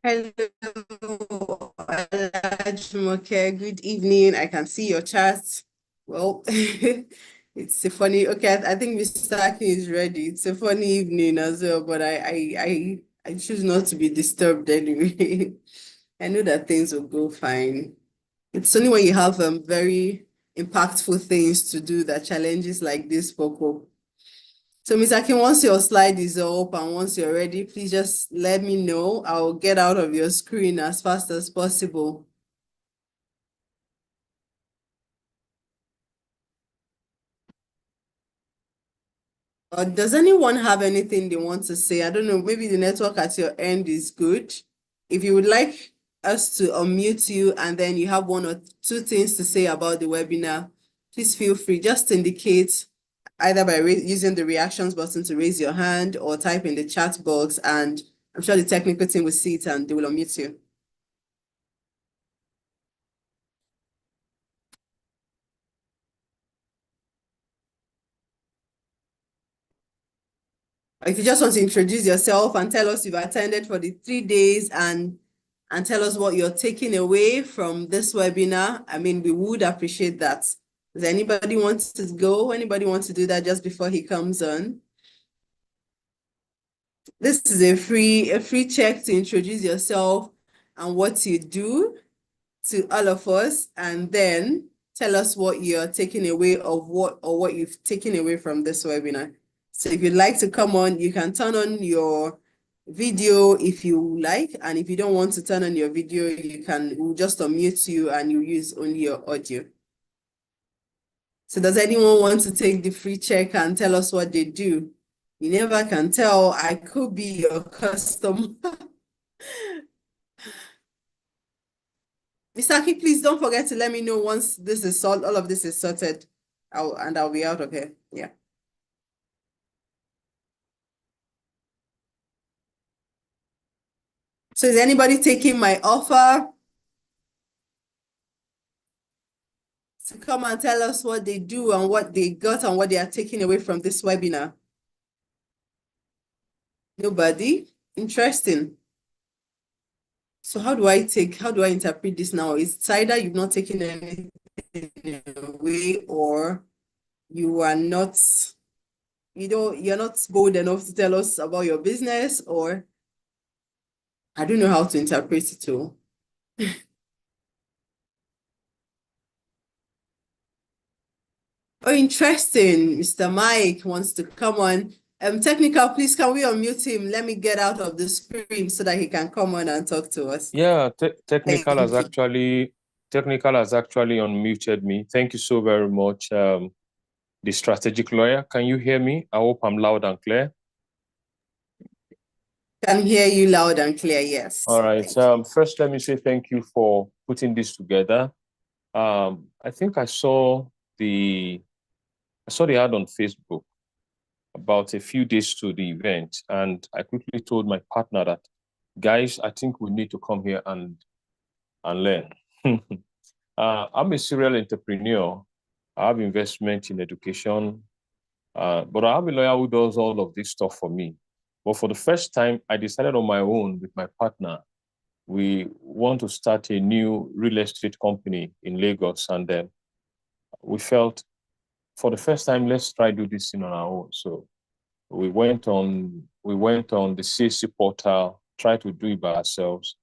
Hello, Jumoke. Good evening. I can see your chat. Well, it's a funny. Okay, I think Mr. Aki is ready. It's a funny evening as well, but I choose not to be disturbed anyway. I know that things will go fine. It's only when you have very impactful things to do that challenges like this pop up. So, Ms. Akin, once your slide is up and once you're ready, please just let me know. I'll get out of your screen as fast as possible. Does anyone have anything they want to say? I don't know, maybe the network at your end is good. If you would like us to unmute you and then you have one or two things to say about the webinar, please feel free. Just indicate either by using the reactions button to raise your hand or type in the chat box, and I'm sure the technical team will see it and they will unmute you. If you just want to introduce yourself and tell us you've attended for the 3 days and tell us what you're taking away from this webinar, I mean, we would appreciate that. Does anybody want to go? Anybody want to do that just before he comes on? This is a free check to introduce yourself and what you do to all of us, and then tell us what you're taking away of what you've taken away from this webinar. So if you'd like to come on, you can turn on your video if you like, and if you don't want to turn on your video, we'll just unmute you and you use only your audio. So does anyone want to take the free check and tell us what they do? You never can tell. I could be your customer. Misaki, please don't forget to let me know once this is all of this is sorted. I'll be out of here. Yeah. So is anybody taking my offer to come and tell us what they do and what they got and what they are taking away from this webinar? Nobody? Interesting. So how do I interpret this now? It's either you've not taken anything away or you are not, you're not bold enough to tell us about your business, or I don't know how to interpret it all. Oh, interesting. Mr. Mike wants to come on. Technical, please, can we unmute him? Let me get out of the screen so that he can come on and talk to us. Yeah, technical has actually unmuted me. Thank you so very much. The strategic lawyer, can you hear me? I hope I'm loud and clear. Can hear you loud and clear, yes. All right. First, let me say thank you for putting this together. I think I saw the ad on Facebook about a few days to the event, and I quickly told my partner that, guys, I think we need to come here and learn. I'm a serial entrepreneur. I have investment in education, but I have a lawyer who does all of this stuff for me. But for the first time, I decided on my own with my partner, we want to start a new real estate company in Lagos. And then we felt, for the first time, let's try do this thing on our own. So we went on the CAC portal, tried to do it by ourselves.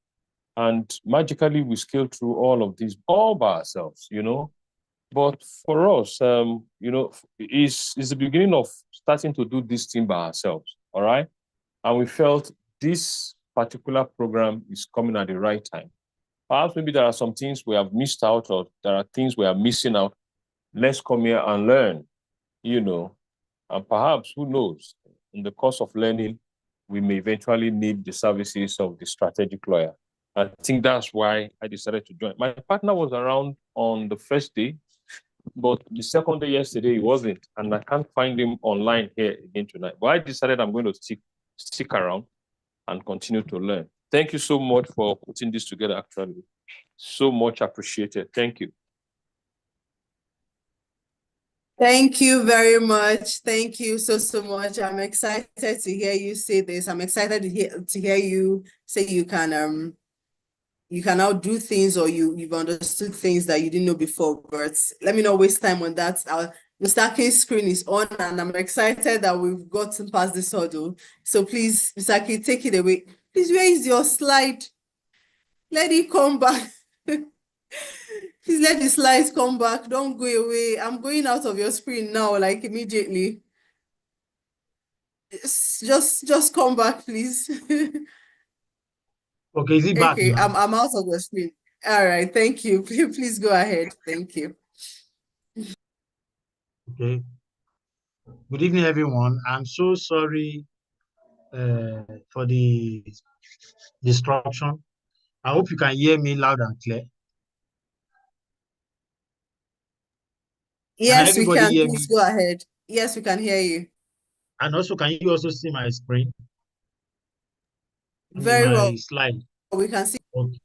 And magically, we scaled through all of these all by ourselves, But for us, it's the beginning of starting to do this thing by ourselves, all right? And we felt this particular program is coming at the right time. Perhaps maybe there are some things we have missed out, or there are things we are missing out. Let's come here and learn, And perhaps, who knows, in the course of learning, we may eventually need the services of the strategic lawyer. I think that's why I decided to join. My partner was around on the first day, but the second day yesterday, he wasn't, and I can't find him online here again tonight. But I decided I'm going to stick around and continue to learn. Thank you so much for putting this together, actually. So much appreciated. Thank you. Thank you very much. Thank you so much. I'm excited to hear you say this. I'm excited to hear you say you can now do things or you've understood things that you didn't know before. But let me not waste time on that. Mr. K's screen is on and I'm excited that we've gotten past this hurdle. So please, Mr. K, take it away. Please, where is your slide? Let it come back. Please let the slides come back. Don't go away. I'm going out of your screen now, like immediately. Just come back, please. Okay, is it back Okay, now? I'm out of the screen. All right, thank you. Please go ahead. Thank you. Okay. Good evening, everyone. I'm so sorry for the disruption. I hope you can hear me loud and clear. Can Yes, we everybody can. hear Please me? go ahead. Yes, we can hear you And also, can you also see my screen? I mean, very my well. slide. We can see. Okay,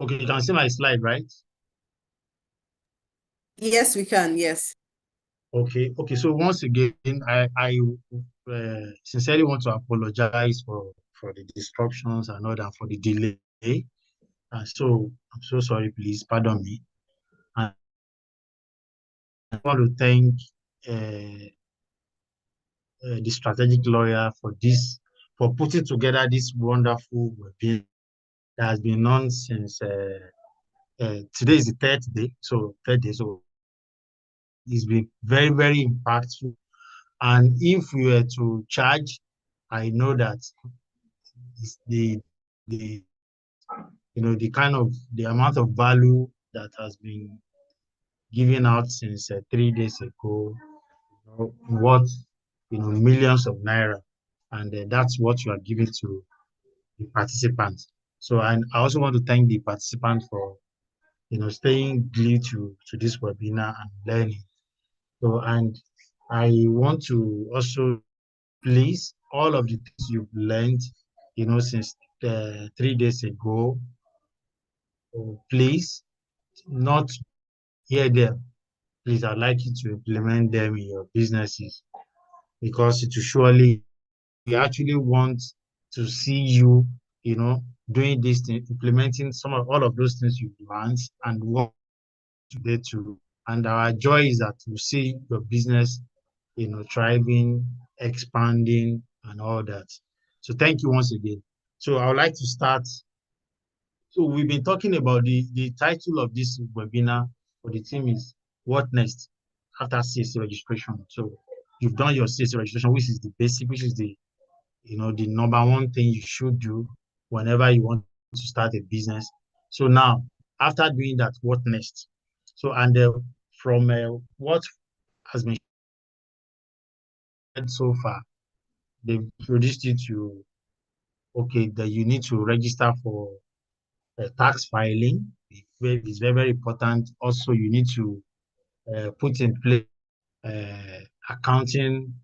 okay, you can see my slide, right? Yes, we can. Yes. Okay, okay. So once again, I sincerely want to apologize for the disruptions and all that, for the delay. And so I'm so sorry. Please pardon me. And I want to thank uh, the strategic lawyer for putting together this wonderful webinar that has been on since today is the third day. So third day. So it's been very impactful. And if we were to charge, I know that it's the the kind of the amount of value that has been given out since 3 days ago, worth millions of naira, and that's what you are giving to the participants. So, and I also want to thank the participants for staying glued to this webinar and learning. So, and I want to also please all of the things you've learned, since 3 days ago. Please not hear them. Please, I'd like you to implement them in your businesses because it will surely, we actually want to see you, doing this thing, implementing some of all of those things you've learned and what today too. And our joy is that we see your business, thriving, expanding, and all that. So thank you once again. So I would like to start. So we've been talking about the title of this webinar for the team is what next after CAC registration. So you've done your CAC registration, which is the basic, which is the number one thing you should do whenever you want to start a business. So now, after doing that, what next? So, and from what has been said so far, they've introduced you to, okay, that you need to register for tax filing. It's very important. Also, you need to put in place accounting,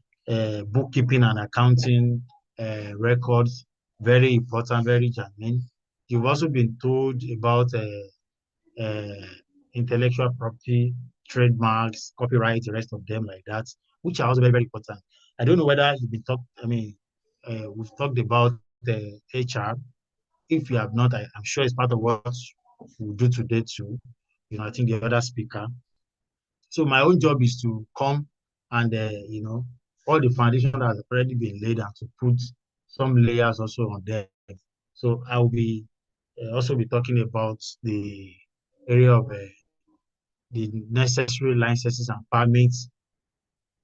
bookkeeping and accounting records, very important, very germane. You've also been told about intellectual property, trademarks, copyright, the rest of them like that, which are also very important. I don't know whether you've been talked, I mean, we've talked about the HR. If you have not, I'm sure it's part of what we'll do today too. I think the other speaker. So my own job is to come and, all the foundation that has already been laid and to put some layers also on there. So I will be also be talking about the area of the necessary licenses and permits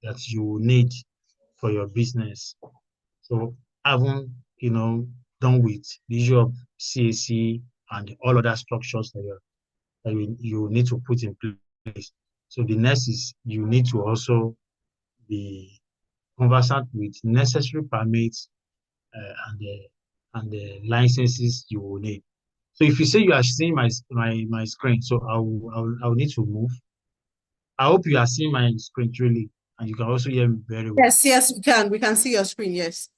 that you will need for your business. So having, done with the issue of CAC and all other structures that you need to put in place. So the next is you need to also be conversant with necessary permits and the licenses you will need. So if you say you are seeing my screen, so I will need to move. I hope you are seeing my screen truly, and you can also hear me very well. Yes, we can. We can see your screen. Yes.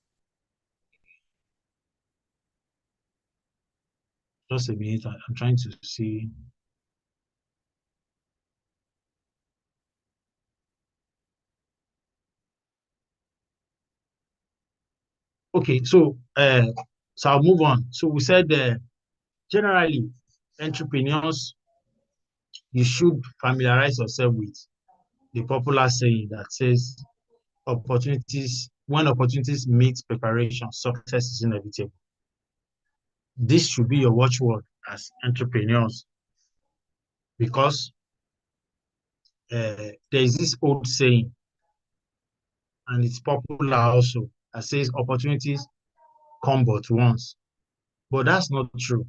Just a minute, I'm trying to see. Okay, so I'll move on. So we said generally, entrepreneurs, you should familiarize yourself with the popular saying that says when opportunities meet preparation, success is inevitable. This should be your watchword as entrepreneurs because there is this old saying, and it's popular also, that says opportunities come but once. But that's not true.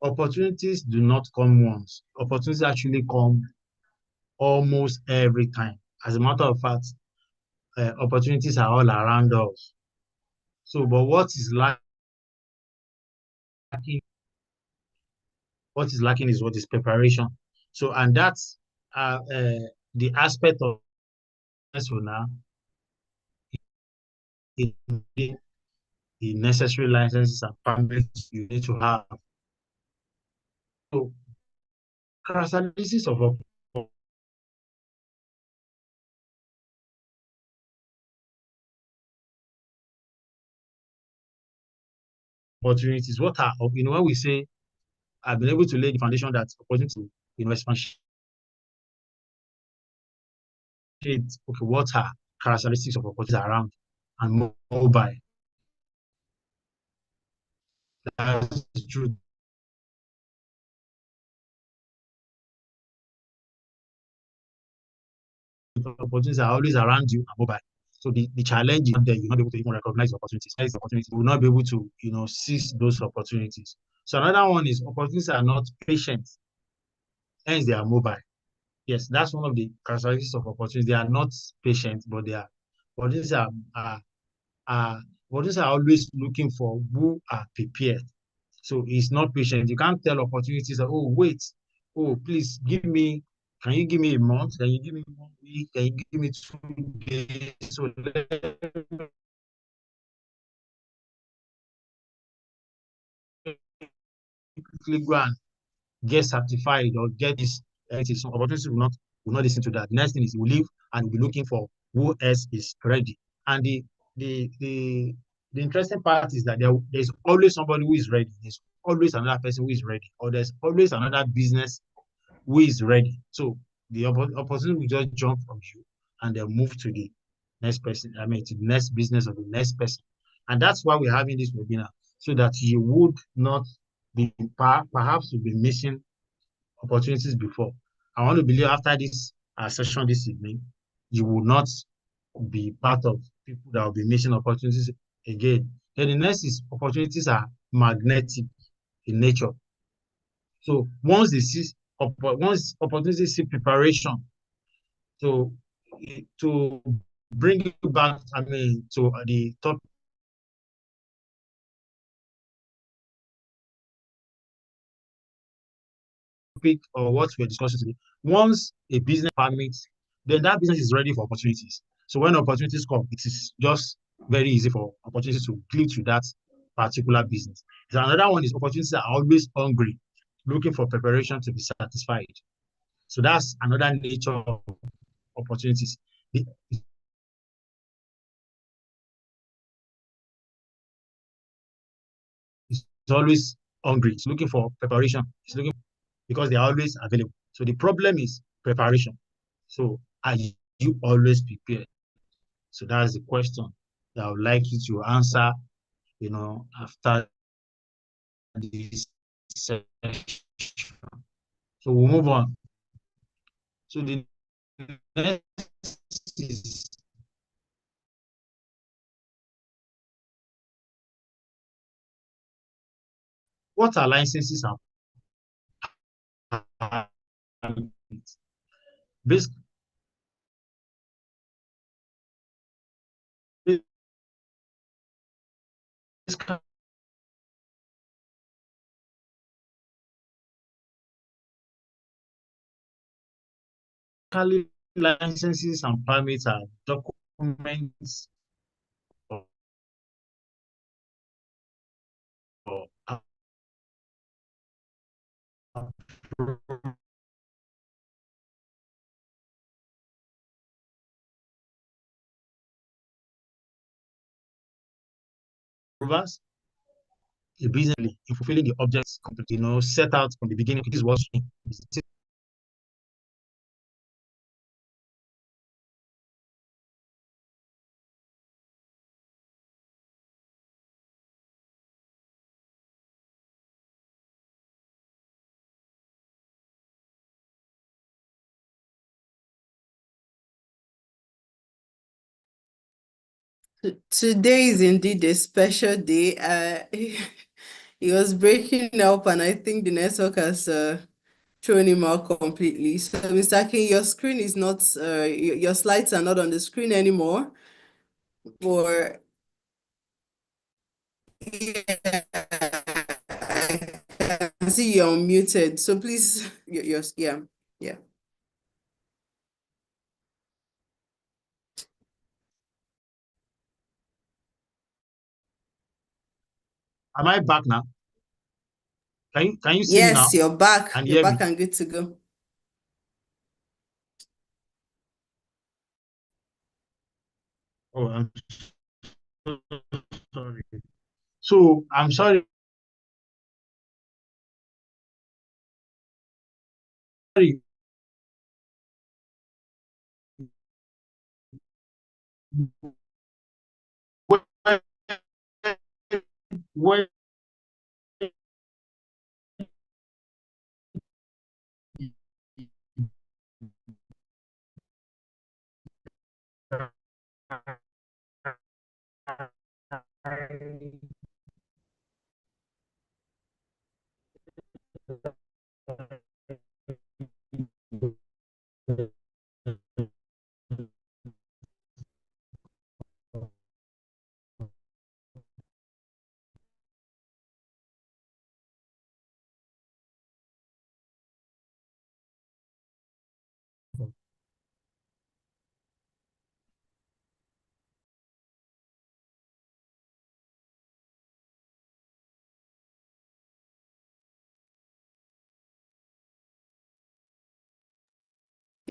Opportunities do not come once. Opportunities actually come almost every time. As a matter of fact, opportunities are all around us. So, but what is lacking is what is preparation. So, and that's the aspect of so now the necessary licenses and permits you need to have. So, characteristics of opportunities. What are, when we say I've been able to lay the foundation that opportunity to expatiate, okay, what are characteristics of opportunities around and mobile? That's true. Opportunities are always around you and mobile. So the challenge is there, you're not able to even recognize the opportunities. You will not be able to, seize those opportunities. So another one is opportunities are not patient, hence they are mobile. Yes, that's one of the characteristics of opportunities. They are not patient, but they are opportunities are opportunities are always looking for who are prepared. So it's not patient. You can't tell opportunities that, oh, wait, oh, please can you give me a month? Can you give me 1 week? Can you give me 2 days? So let me quickly go and get certified or get this. Some opportunities will not listen to that. The next thing is you will leave and will be looking for who else is ready. And the the the interesting part is that there's always somebody who is ready. There's always another person who is ready, or there's always another business who is ready. So the opportunity will just jump from you and they'll move to the next person, I mean, to the next business of the next person. And that's why we're having this webinar, so that you would not be, perhaps you'll be missing opportunities before. I want to believe after this session this evening, you will not be part of people that will be missing opportunities again. Then the next is opportunities are magnetic in nature. So once opportunities see preparation, so to bring you back, I mean, to the topic or what we're discussing today, once a business permits, then that business is ready for opportunities. So when opportunities come, it is just very easy for opportunities to click to that particular business. So another one is opportunities are always hungry, looking for preparation to be satisfied. So that's another nature of opportunities. It's always hungry. It's looking for preparation. It's looking because they are always available. So the problem is preparation. So are you always prepared? So that's the question that I would like you to answer, after this session. So we'll move on. So the next is what are licenses and permits? Basically, licenses and permits are documents or, or approvals, a business in fulfilling the objects, set out from the beginning. This was Today is indeed a special day. It was breaking up, and I think the network has thrown him out completely. So, Mr. King, your screen is not, your slides are not on the screen anymore. Or yeah, I can see you're muted. So please, yeah. Am I back now? Can you see me now Yes, you're back. and You're hear me? back and good to go. Oh, I'm so sorry. So I'm sorry. Where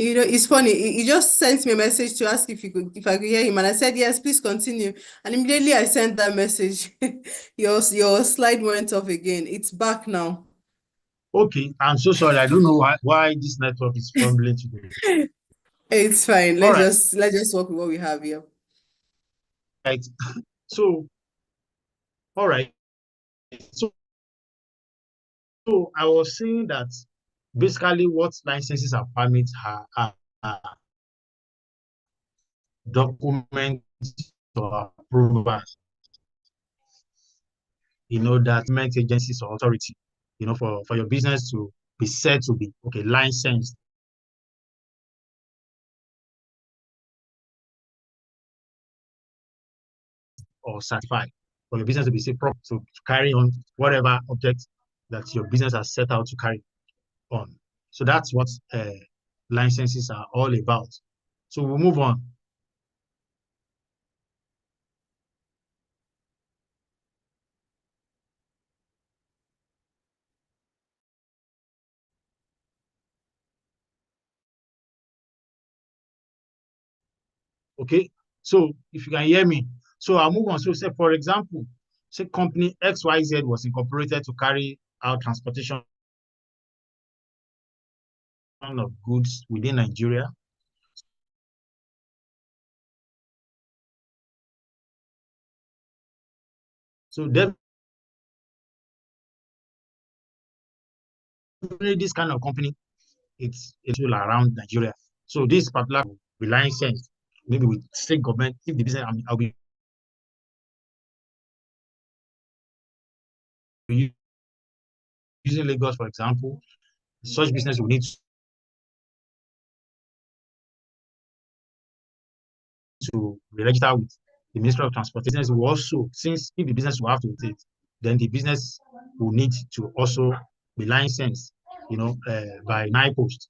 It's funny. He just sent me a message to ask if I could hear him, and I said yes, please continue. And immediately I sent that message. Your slide went off again. It's back now. Okay, I'm so sorry. I don't know why this network is fumbling today. It's fine. All Let's just work with what we have here. right. So, all right. So, I was saying that basically what licenses and permits are documents or approvals, that government agencies or authority, for your business to be said to be licensed or certified for your business to be safe to carry on whatever object that your business has set out to carry on. So that's what licenses are all about. So we'll move on. Okay, so if you can hear me, so I'll move on. So say, for example, say company XYZ was incorporated to carry out transportation of goods within Nigeria. So definitely this kind of company, it's all around Nigeria. So this particular will be licensed, maybe with state government. If the business, I'll be using Lagos, for example, such business will need to be registered with the Ministry of Transportation. Will also, since if the business will have to take, then the business will need to also be licensed, by NIPOST.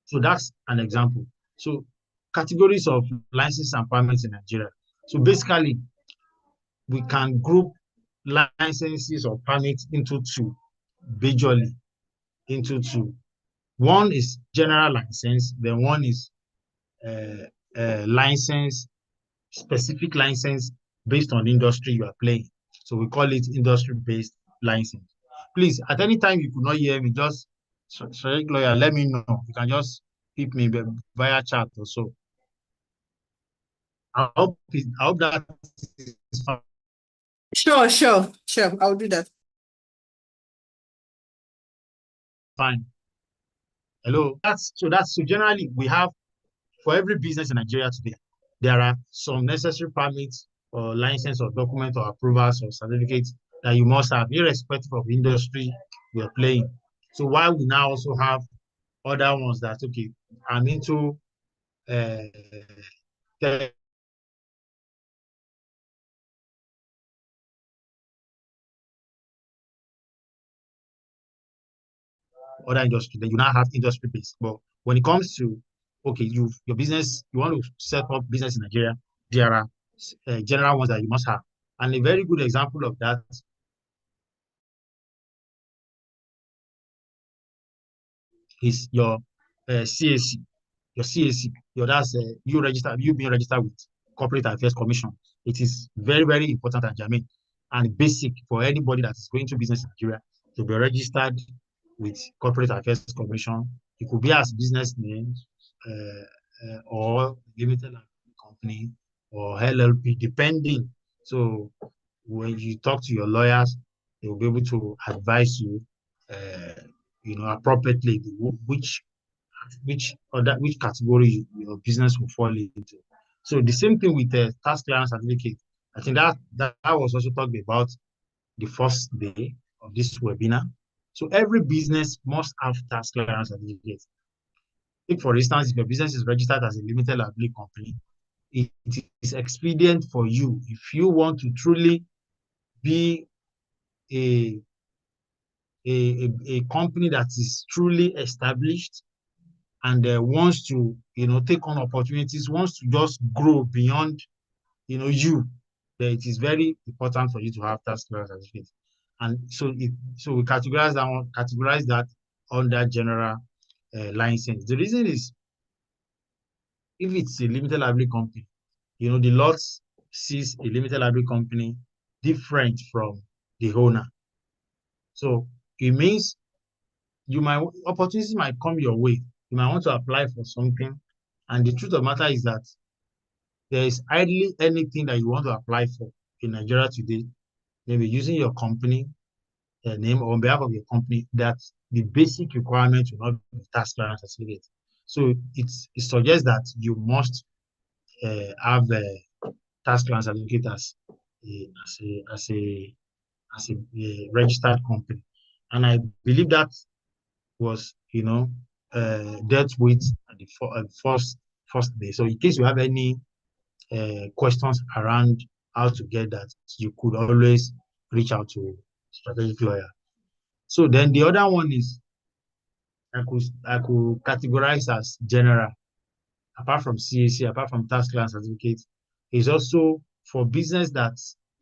So that's an example. So categories of licenses and permits in Nigeria. So basically, we can group licenses or permits into two, majorly into two. One is general license, then one is license, specific license based on industry you are playing. So we call it industry-based license. Please, at any time you could not hear me, just select lawyer, let me know. You can just hit me via chat or so. I hope that is Sure. I'll do that. fine. Hello. So generally we have, for every business in Nigeria today, there are some necessary permits or license or document or approvals or certificates that you must have, irrespective of industry you're playing. So while we now also have other ones that, okay, I'm into uh, other industry, then you now have industry based. But when it comes to, okay, your business, you want to set up business in Nigeria, there are general ones that you must have. And a very good example of that is your CAC, you being registered with Corporate Affairs Commission. It is very, very important and germane and basic for anybody that is going to business in Nigeria to be registered with Corporate Affairs Commission. It could be as business name or limited company or LLP, depending. So when you talk to your lawyers, they will be able to advise you, appropriately which category your business will fall into. So the same thing with the tax clearance certificate. I think that was also talked about the first day of this webinar. So every business must have tax clearance certificate. If, for instance, if your business is registered as a limited liability company, it is expedient for you, if you want to truly be a, a company that is truly established and wants to, take on opportunities, wants to just grow beyond, you, then it is very important for you to have tax clearance certificate. And so we categorize that under general license. The reason is, if it's a limited liability company, the law sees a limited liability company different from the owner. So it means opportunities might come your way. You might want to apply for something. And the truth of the matter is that there is hardly anything that you want to apply for in Nigeria today, maybe using your company name or on behalf of your company, that the basic requirement will not be tax clearance certificate. So it suggests that you must have a tax clearance certificate as a registered company. And I believe that was, dealt with at the first day. So in case you have any questions around how to get that, you could always reach out to strategic lawyer. So then the other one is I could categorize as general, apart from CAC, apart from tax clearance certificate, is also for business that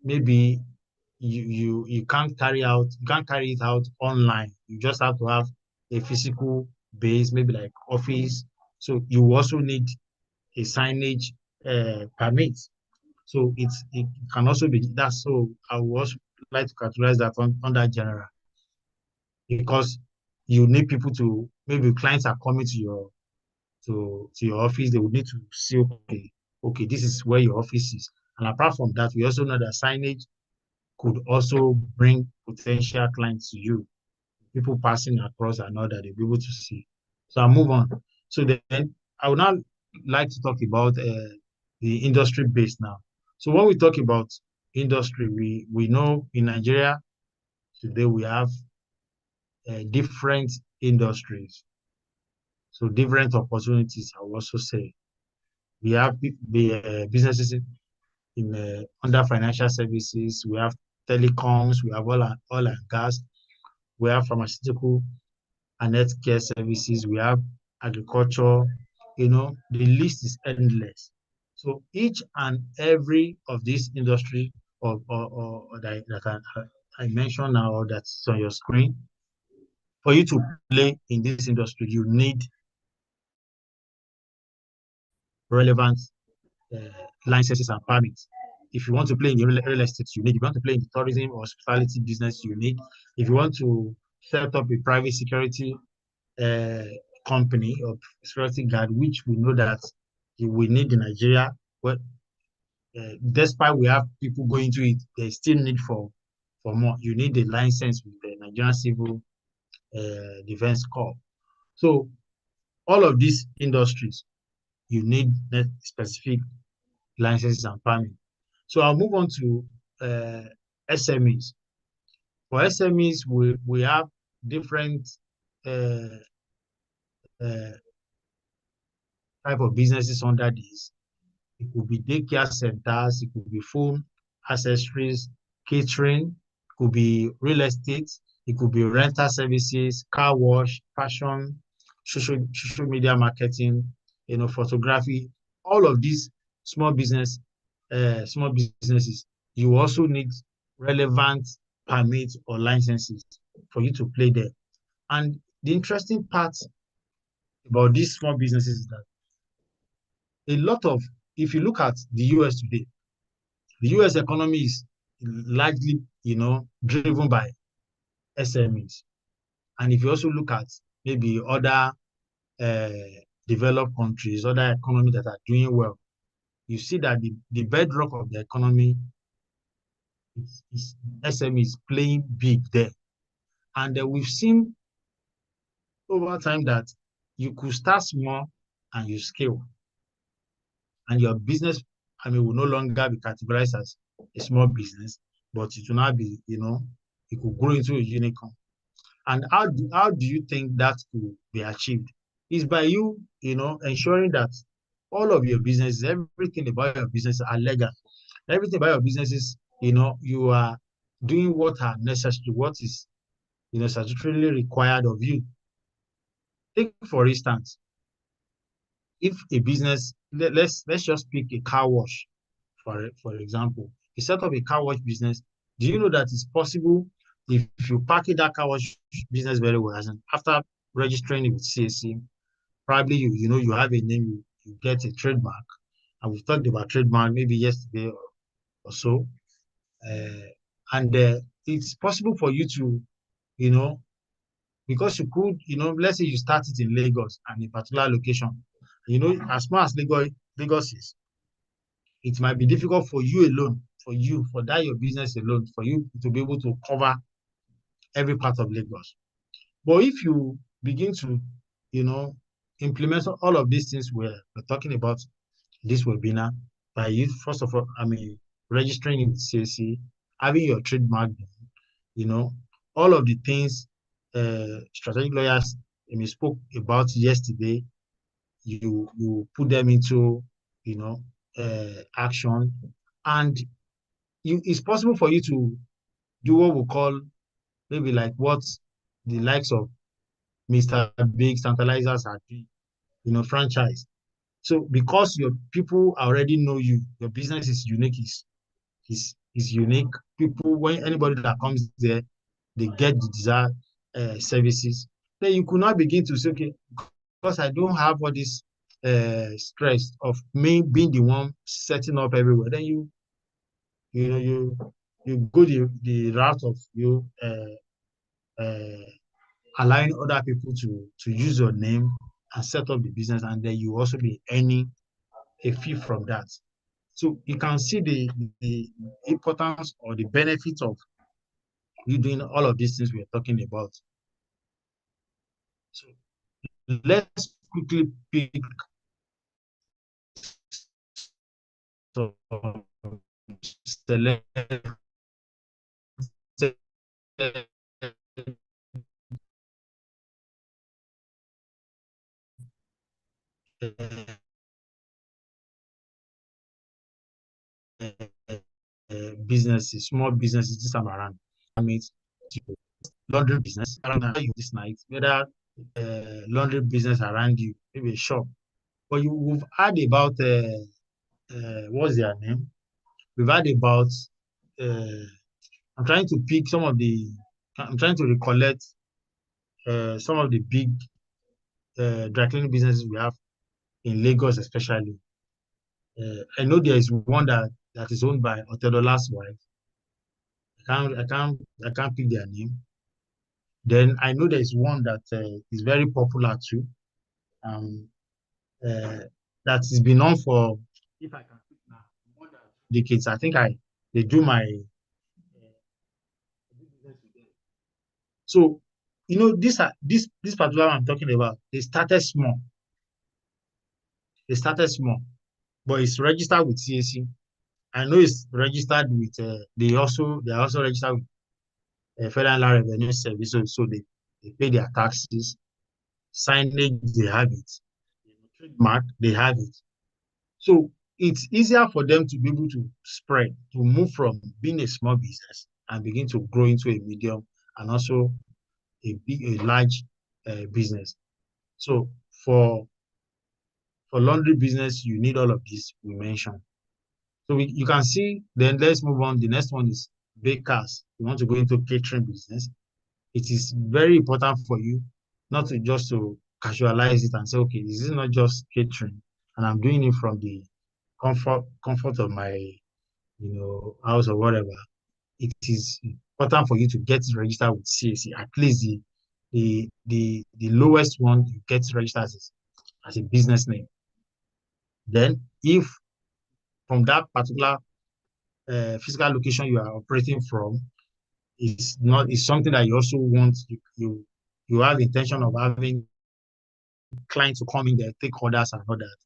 maybe you can't carry it out online. You just have to have a physical base, maybe like office. So you also need a signage permit. So it can also be that. So I would also like to categorize that under general, because you need people to, maybe clients are coming to your office, they would need to see, okay, this is where your office is. And apart from that, we also know that signage could also bring potential clients to you. People passing across and all that, they'll be able to see. So I'll move on. So then I would now like to talk about the industry base now. So when we talk about industry, we know in Nigeria today we have different industries. So different opportunities, I will also say. We have the businesses in under financial services, we have telecoms, we have oil and gas, we have pharmaceutical and healthcare services, we have agriculture, the list is endless. So each and every of these industry or that I mentioned now, or that's on your screen, for you to play in this industry, you need relevant uh, licenses and permits. if you want to play in the real estate, you need. If you want to play in the tourism or hospitality business, you need. If you want to set up a private security company or security guard, which we know that we need in Nigeria, well, despite we have people going to it, there's still need for more. You need a license with the Nigerian Civil Defense Corps. So all of these industries, you need specific licenses and permits. So I'll move on to SMEs. For SMEs, we have different uh, uh, type of businesses under this. It could be daycare centers, it could be phone accessories, catering, it could be real estate, it could be rental services, car wash, fashion, social media marketing, photography. All of these small businesses, you also need relevant permits or licenses for you to play there. And the interesting part about these small businesses is that if you look at the US today, the US economy is largely, driven by SMEs. And if you also look at maybe other developed countries, other economies that are doing well, you see that the bedrock of the economy is SMEs playing big there. And we've seen over time that you could start small and you scale. And your business, will no longer be categorized as a small business, but it will now be, it could grow into a unicorn. And how do you think that could be achieved? Is by you, ensuring that all of your businesses, everything about your business are legal. Everything about your businesses, you are doing what are necessary, what is, statutorily required of you. Take, for instance, if a business, let's just pick a car wash, for example. You set up a car wash business. Do you know that it's possible if you package that car wash business very well, as in after registering it with CAC, probably you have a name, you get a trademark, and we've talked about trademark maybe yesterday or so, and it's possible for you to, because you could, let's say you start it in Lagos and a particular location, as far as Lagos is, it might be difficult for you alone, for that your business alone, for you to be able to cover every part of Lagos. But if you begin to, implement all of these things we're talking about this webinar, by you, first of all, registering in CAC, having your trademark, all of the things strategic lawyers spoke about yesterday, you put them into, action, and it's possible for you to do what we call maybe like what the likes of Mr. Big Tantalizers are doing, franchise. So because your people already know you, your business is unique, is unique. People, when anybody that comes there, they get the desired services. Then you could not begin to say, okay, because I don't have all this stress of me being the one setting up everywhere. Then you go the route of allowing other people to use your name and set up the business, and then you also be earning a fee from that. So you can see the importance or the benefits of you doing all of these things we're talking about. So let's quickly pick some select businesses, small businesses this time around. I mean, laundry business around you this night, whether laundry business around you, maybe a shop. But we've heard about what's their name? We've heard about I'm trying to pick I'm trying to recollect some of the big dry cleaning businesses we have in Lagos, especially. I know there is one that that is owned by Otedola's wife. I can't pick their name. Then I know there's one that is very popular too. Um, that has been on for, if I can pick now, more than decades. I think they do my business with them. So this particular one I'm talking about. They started small. But it's registered with CAC. I know it's registered with. They are also registered with Federal Revenue Service, so they pay their taxes. Signage, they have it. Trademark, they have it. So it's easier for them to be able to spread, to move from being a small business and begin to grow into a medium and also a large business. So for laundry business, you need all of this we mentioned. So you can see, then let's move on. The next one is bakers. You want to go into catering business. It is very important for you not to just to casualize it and say, okay, this is not just catering, and I'm doing it from the comfort of my house or whatever. It is important for you to get registered with CAC. At least the lowest one you get registered as a business name. Then if from that particular physical location you are operating from is something that you also want, you have intention of having clients to come in there, take orders and all that,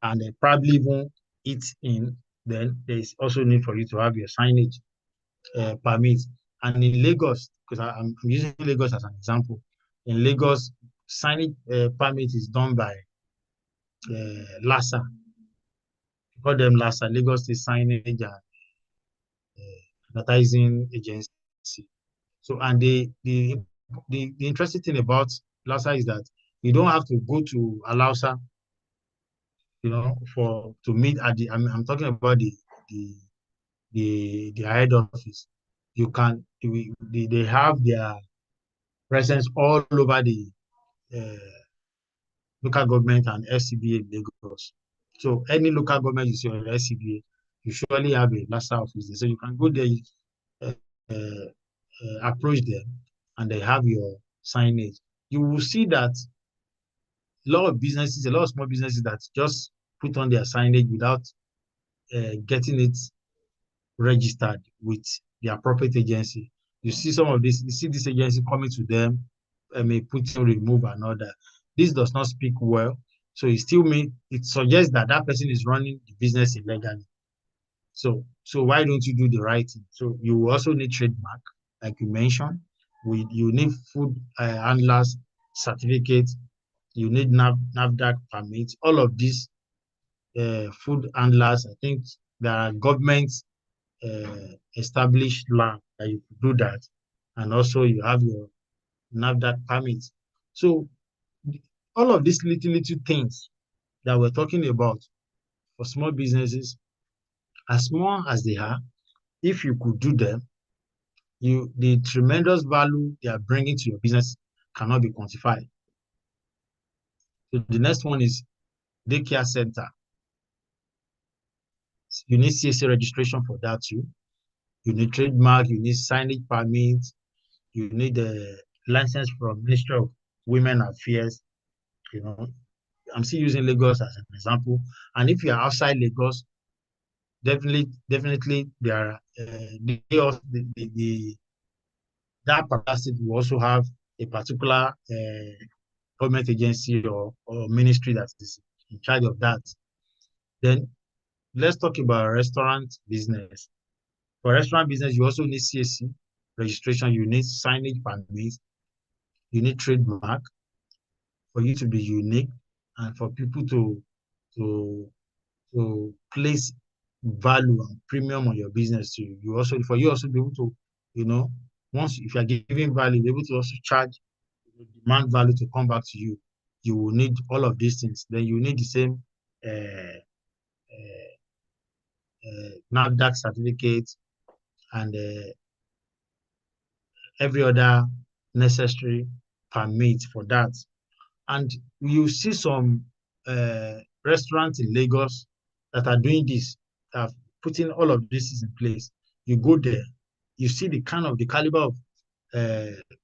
and then probably even eat in, then there's also need for you to have your signage permit. And in Lagos, because I'm using Lagos as an example, in Lagos, signage permit is done by LASA. We call them LASA, Lagos State Signage and Advertising Agency. So, and the interesting thing about LASA is that you don't have to go to Alausa, to meet at the. I'm talking about the head office. You can they have their presence all over the local government and FCBA in Lagos. So any local government you see on FCBA, you surely have a LASA office there. So you can go there, uh, approach them, and they have your signage. You will see that a lot of small businesses that just put on their signage without getting it registered with the appropriate agency. You see this agency coming to them, may put in remove and all that. This does not speak well. So it suggests that that person is running the business illegally. So why don't you do the right thing? So you also need trademark, like you mentioned. You need food handlers certificate. You need NAFDAC permits. All of these food handlers, I think there are government established lab that you could do that, and also you have your NAFDAC permit. So all of these little things that we're talking about for small businesses, as small as they are, if you could do them, the tremendous value they are bringing to your business cannot be quantified. So the next one is daycare center. You need CAC registration for that too. You need trademark, you need signage permit, you need a license from Ministry of Women Affairs. I'm still using Lagos as an example. And if you are outside Lagos, definitely there are that particular state will also have a particular government agency or ministry that is in charge of that. Then let's talk about restaurant business. For restaurant business, you also need CAC registration, you need signage permit, you need trademark for you to be unique and for people to place value and premium on your business too. You also be able to, once if you are giving value, be able to also charge demand value to come back to you. You will need all of these things. Then you need the same NAFDAC certificate and every other necessary permit for that. And you see some restaurants in Lagos that are doing this, putting all of this in place. You go there, you see the caliber of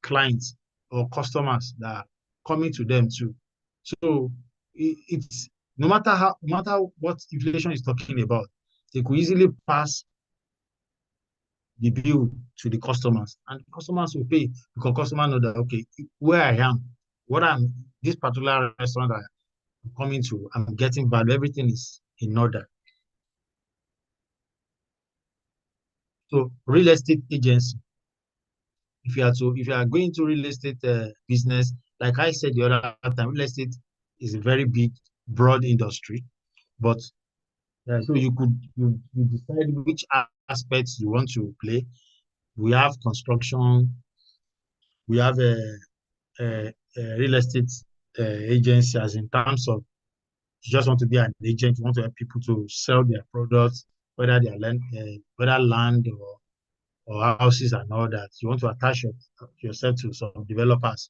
clients or customers that are coming to them too. So it's no matter what inflation is talking about, they could easily pass the bill to the customers, and the customers will pay because customers know that okay, where I am, what I'm this particular restaurant that I'm coming to, I'm getting value, everything is in order. So real estate agency, if you are going to real estate business, like I said the other time, real estate is a very big, broad industry, but so you decide which aspects you want to play. We have construction, we have a real estate agency, as in terms of you just want to be an agent, you want to help people to sell their products, whether they are whether land or houses and all that. You want to attach yourself to some developers.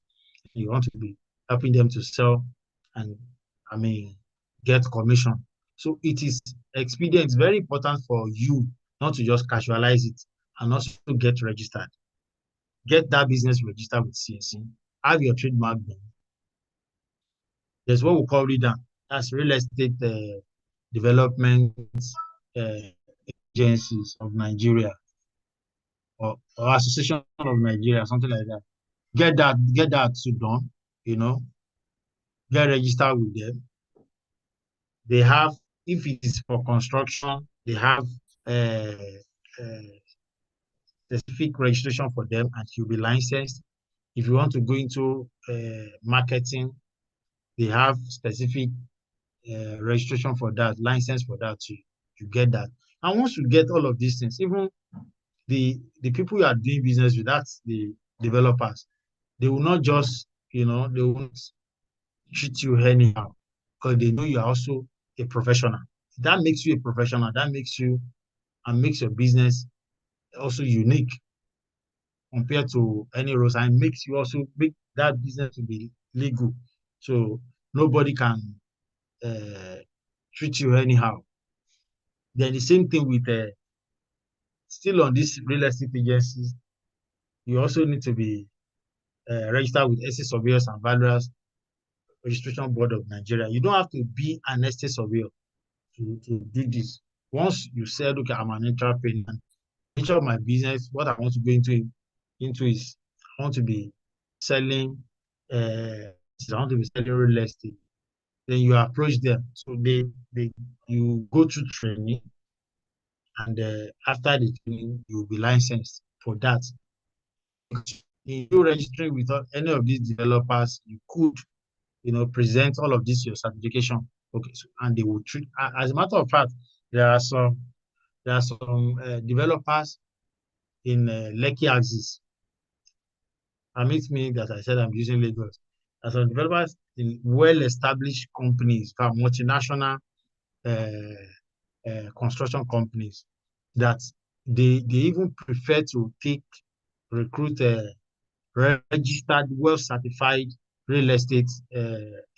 You want to be helping them to sell and, I mean, get commission. So it is expedient, it's very important for you not to just casualize it and also get registered. Get that business registered with CAC. Have your trademark done. There's what we call REDA. That's Real Estate Development uh, Agencies of Nigeria, or Association of Nigeria, something like that. Get that done, get registered with them. They have, if it is for construction, they have uh, specific registration for them, and you'll be licensed. If you want to go into marketing, they have specific registration for that, license for that too. You get that. And once you get all of these things, even the people you are doing business with, that's the developers, they will not just, they won't treat you anyhow because they know you are also a professional. That makes you a professional. That makes you and makes your business also unique compared to any roles, and makes you also make that business to be legal. So nobody can treat you anyhow. Then the same thing with still on these real estate agencies, you also need to be registered with estate surveyors and valuers registration board of Nigeria. You don't have to be an estate surveyor to do this. Once you said, okay, I'm an entrepreneur, nature of my business, what I want to go into is I want to be selling I want to be selling real estate. Then you approach them. So you go through training, and after the training, you'll be licensed for that. In you registering with any of these developers, you could, present all of this your certification. Okay, so, and they will treat. As a matter of fact, there are some developers in Lekki Axis. Permit me that I said I'm using Lagos. There are some developers in well-established companies, multinational construction companies, that they even prefer to recruit registered, well-certified real estate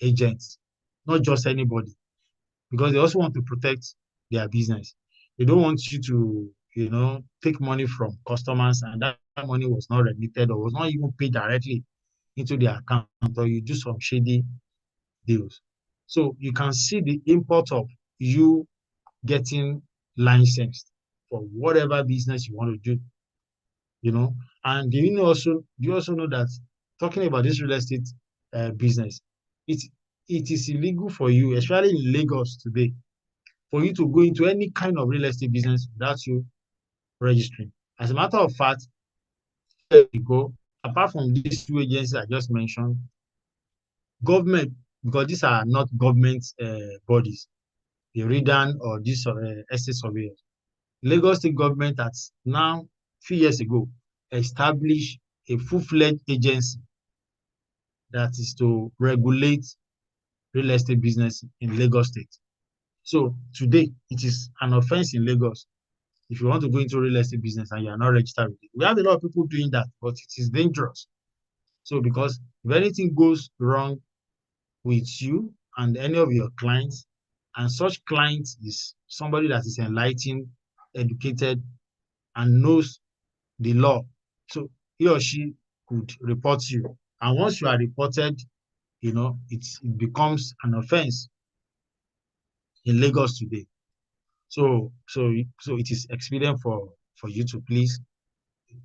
agents, not just anybody, because they also want to protect their business. They don't want you to, take money from customers and that money was not remitted or was not even paid directly into their account, or you do some shady deals. So you can see the import of you getting licensed for whatever business you want to do, And do you also know that talking about this real estate business, it is illegal for you, especially in Lagos today, for you to go into any kind of real estate business without you registering. As a matter of fact, apart from these two agencies I just mentioned, government, because these are not government bodies, the RIDAN or these estate surveyors. Lagos State government has now, a few years ago, established a full-fledged agency that is to regulate real estate business in Lagos State. So today, it is an offense in Lagos if you want to go into real estate business and you are not registered with it. We have a lot of people doing that, but it is dangerous. So because if anything goes wrong with you and any of your clients, and such clients is somebody that is enlightened educated and knows the law. So he or she could report you. And once you are reported, it becomes an offense in Lagos today. So it is expedient for you to please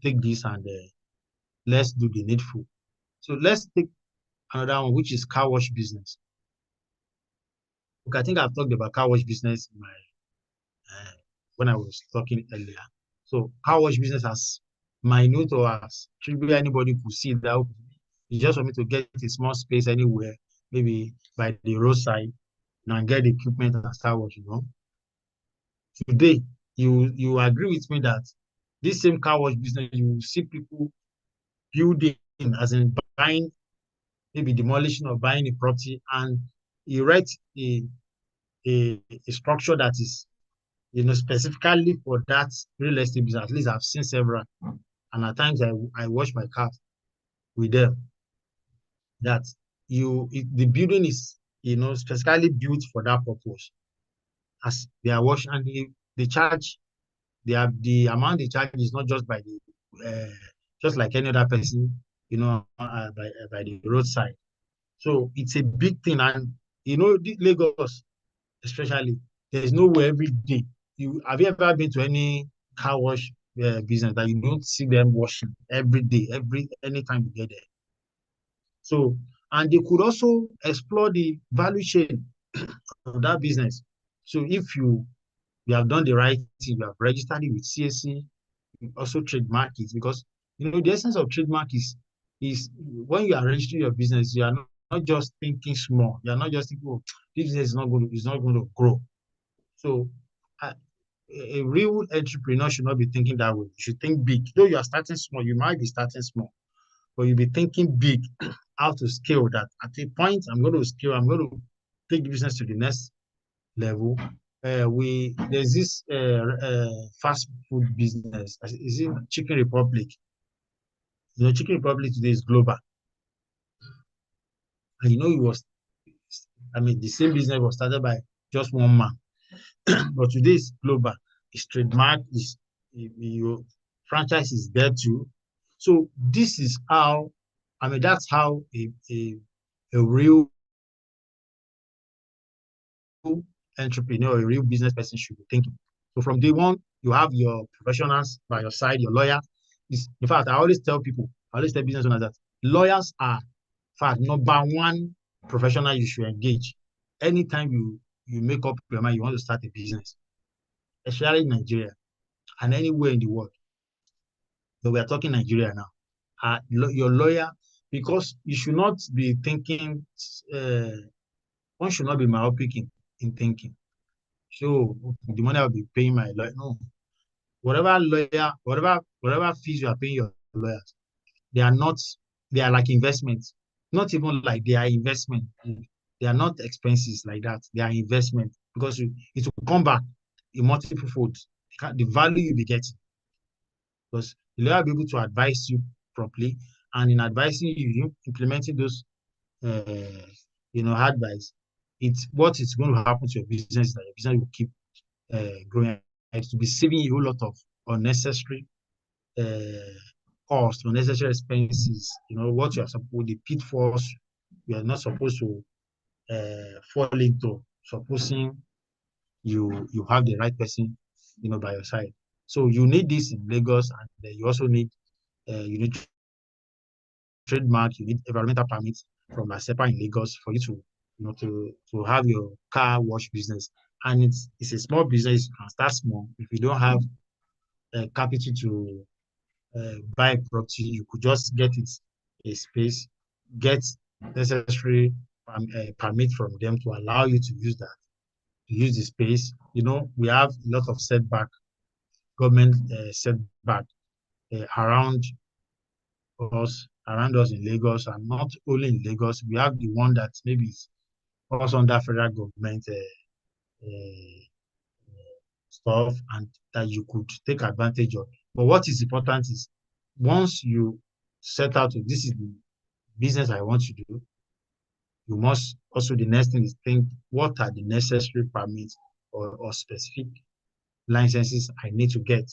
take this and let's do the needful. So let's take another one, which is car wash business. Okay, I think I've talked about car wash business in when I was talking earlier. So car wash business as minute or as trivial anybody could see that it's just for me to get a small space anywhere, maybe by the roadside, and get the equipment and start washing. Today, you agree with me that this same car wash business, you see people building, as in buying, maybe demolishing or buying a property, and you write a structure that is, specifically for that real estate business. At least I've seen several, and at times I wash my car with them. That the building is, specifically built for that purpose. As they are washed, and they charge, the amount they charge is not just by just like any other person, by the roadside. So it's a big thing, and Lagos especially, there's nowhere every day. Have you ever been to any car wash business that you don't see them washing every day, anytime you get there? So, and they could also explore the value chain of that business. So if you have done the right thing, you have registered it with CAC, you also trademark it, because the essence of trademark is when you are registering your business, you are not just thinking small. You are not just thinking, oh, this business is not going to grow. So a real entrepreneur should not be thinking that way. You should think big. Though you are starting small, you might be starting small, but you'll be thinking big, how to scale that. At a point, I'm going to scale, I'm going to take the business to the next level. There's this fast food business. Is it Chicken Republic? Chicken Republic today is global. And the same business was started by just one man. But today it's global. It's trademark, your franchise is there too. So this is how, that's how a real entrepreneur, a real business person should be thinking. So from day one, you have your professionals by your side, your lawyer. In fact, I always tell business owners that lawyers are, in fact, number one professional you should engage. Anytime you make up your mind, you want to start a business, especially in Nigeria and anywhere in the world. But we are talking Nigeria now. Your lawyer, because you should not be thinking, one should not be myopic in thinking. So the money I'll be paying my lawyer. No. Whatever fees you are paying your lawyers, they are like investments. Not even like they are investment. They are not expenses like that. They are investment, because it will come back in multiple folds. The value you'll be getting. Because the lawyer will be able to advise you properly, and in advising you, implementing those advice, what is going to happen to your business is that your business will keep growing. It will be saving you a whole lot of unnecessary costs, unnecessary expenses. What you are supposed, the pitfalls you are not supposed to fall into, supposing you have the right person, by your side. So you need this in Lagos, and you also need trademark, you need environmental permits from ASEPA in Lagos for you to have your car wash business. And it's a small business. You can start small. If you don't have capital to buy a property, you could just get it a space, get necessary permit from them to allow you to use the space. We have a lot of government setback around us in Lagos, and not only in Lagos. We have the one that maybe is also under federal government stuff, and that you could take advantage of. But what is important is, once you set out, this is the business I want to do, you must also, the next thing is think, what are the necessary permits or specific licenses I need to get.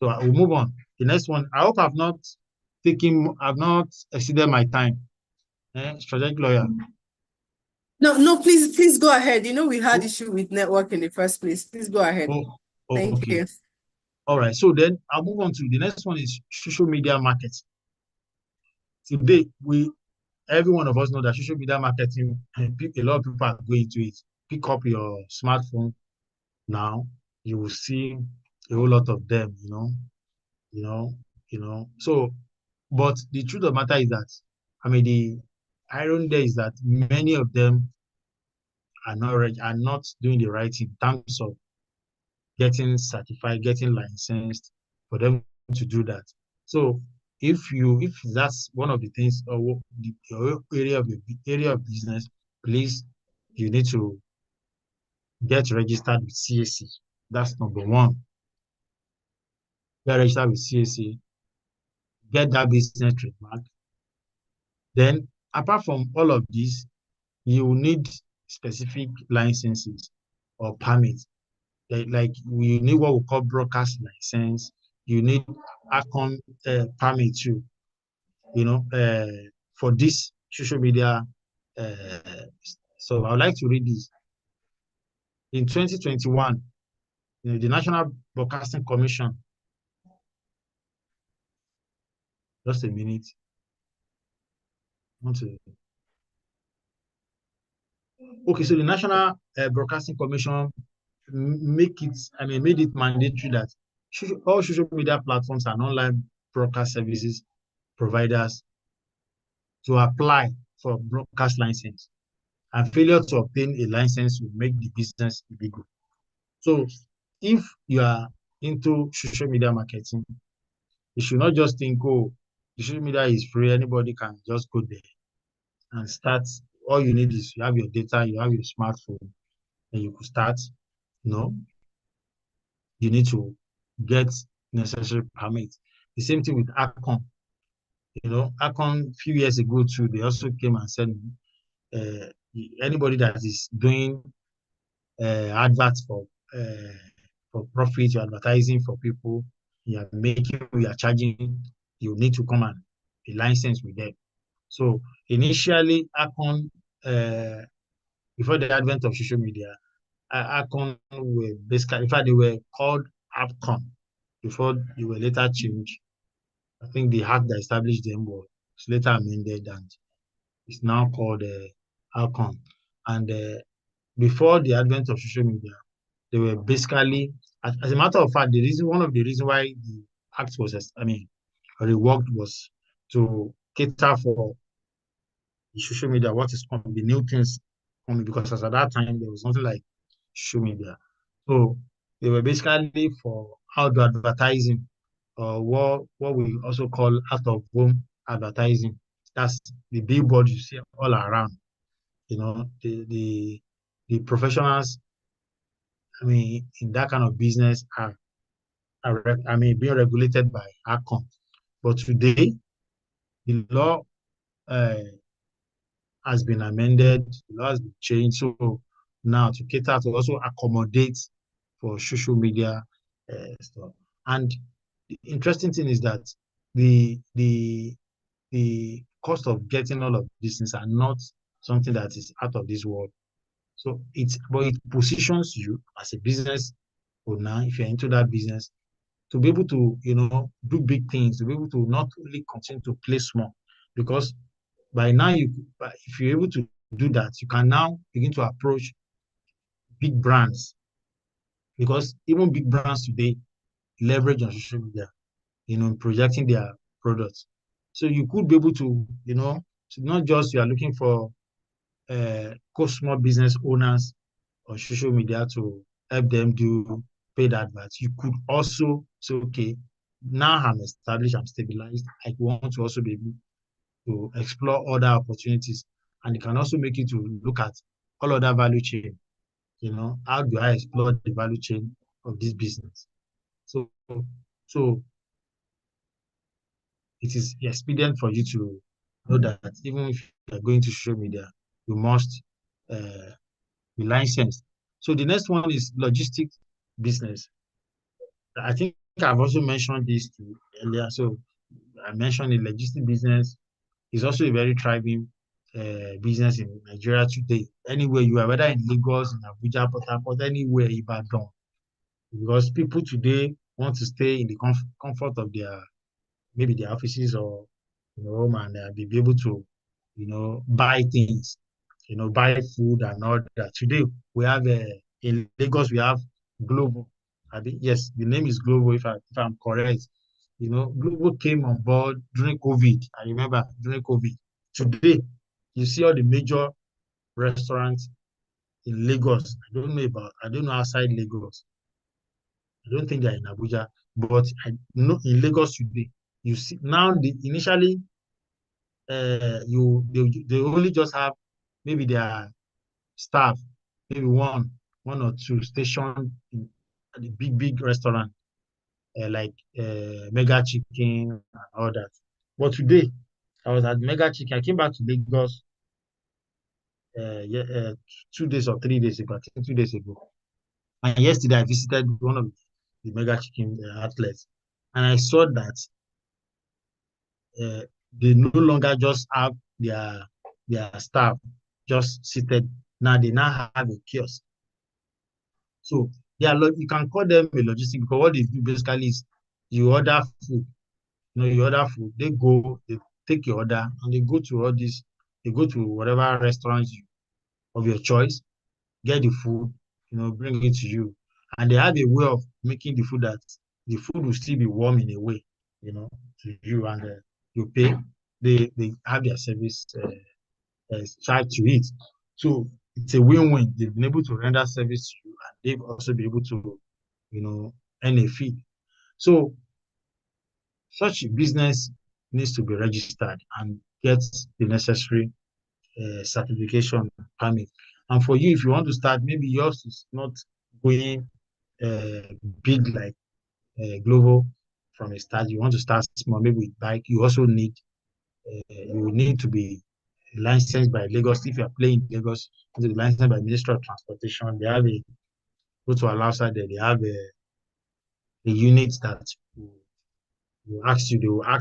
So I will move on. The next one, I hope I've not exceeded my time. Strategic lawyer. No, please go ahead. We had issue with network in the first place. Please go ahead. Thank Okay. you. All right. So then I'll move on to the next one is social media marketing. Today, every one of us know that social media marketing, a lot of people are going to it. Pick up your smartphone now, you will see a whole lot of them, So, but the truth of the matter is that, the irony there is that many of them are not doing the right thing in terms of getting certified, getting licensed for them to do that. So if that's one of the things or your area of business, please, you need to get registered with CAC. That's number one. Get registered with CAC, get that business trademark. Then, apart from all of this, you need specific licenses or permits. Like we need what we call broadcast license. You need ACON permit too. For this social media. So I would like to read this. In 2021, the National Broadcasting Commission. Just a minute. Okay, so the National Broadcasting Commission made it mandatory that all social media platforms and online broadcast services providers to apply for broadcast license, and failure to obtain a license will make the business illegal. So if you are into social media marketing, you should not just think, oh, social media is free, anybody can just go there and start. All you need is you have your data, you have your smartphone, and you could start. No, you need to get necessary permits. The same thing with ACON. ACON a few years ago too, they also came and said uh, anybody that is doing adverts for profit, you're advertising for people, you are charging, you need to come and be licensed with them. So initially, ACON, before the advent of social media, ACON were basically, in fact, they were called APCON before they were later changed. I think the act that established them was later amended and it's now called ACON. And before the advent of social media, they were basically, as a matter of fact, one of the reasons why the act was, reworked was to cater for the social media, what is coming, the new things coming, because as at that time, there was nothing like social media. So they were basically for outdoor advertising, or what we also call out of home advertising. That's the billboard you see all around. The professionals, in that kind of business being regulated by ACON. But today, the law has been amended, the law has been changed. So now to cater to also accommodate for social media stuff. And the interesting thing is that the cost of getting all of these things are not something that is out of this world. So it positions you as a business owner, if you're into that business, to be able to, do big things, to be able to not only continue to play small, because by now, if you're able to do that, you can now begin to approach big brands, because even big brands today leverage on social media, projecting their products. So you could be able to, not just you are looking for small business owners on social media to help them do paid adverts. You could also say, okay, now I'm established, I'm stabilized. I want to also be able to explore other opportunities. And it can also make you to look at all other value chain. How do I explore the value chain of this business? So it is expedient for you to know that even if you're going to social media, you must be licensed. So the next one is logistics business. I think I've also mentioned this earlier. So I mentioned the logistic business is also a very thriving business in Nigeria today. Anywhere you are, whether in Lagos, in Abuja, Port Harcourt, anywhere, Ibadan, because people today want to stay in the comfort of maybe their offices or home, and be able to buy things, buy food and all that. Today we have in Lagos we have Global. Yes, the name is Global if I'm correct. Global came on board during COVID. I remember during COVID. Today, you see all the major restaurants in Lagos. I don't know outside Lagos. I don't think they're in Abuja, but I know in Lagos today, you see now initially they only just have maybe their staff, maybe one or two stationed in the big restaurant like Mega Chicken and all that. But today, I was at Mega Chicken. I came back to Lagos 2 days or 3 days ago. I think 2 days ago. And yesterday, I visited one of the Mega Chicken outlets, and I saw that uh, they no longer just have their staff just seated. Now they now have a kiosk. So you can call them a logistic because what they do basically is you order food. You order food. They take your order, and they go to all this. They go to whatever restaurants of your choice, get the food, bring it to you. And they have a way of making the food that the food will still be warm in a way, to you, and you pay. They have their service charge to it. So it's a win-win. They've been able to render service to you, and they've also been able to, earn a fee. So such a business needs to be registered and get the necessary certification permit. And for you, if you want to start, maybe yours is not going uh, big like Global from a start. You want to start small, maybe with bike. You will need to be licensed by Lagos. If you are playing in Lagos, you need to be licensed by Ministry of Transportation. They have go to allow side there. They have a unit that they will ask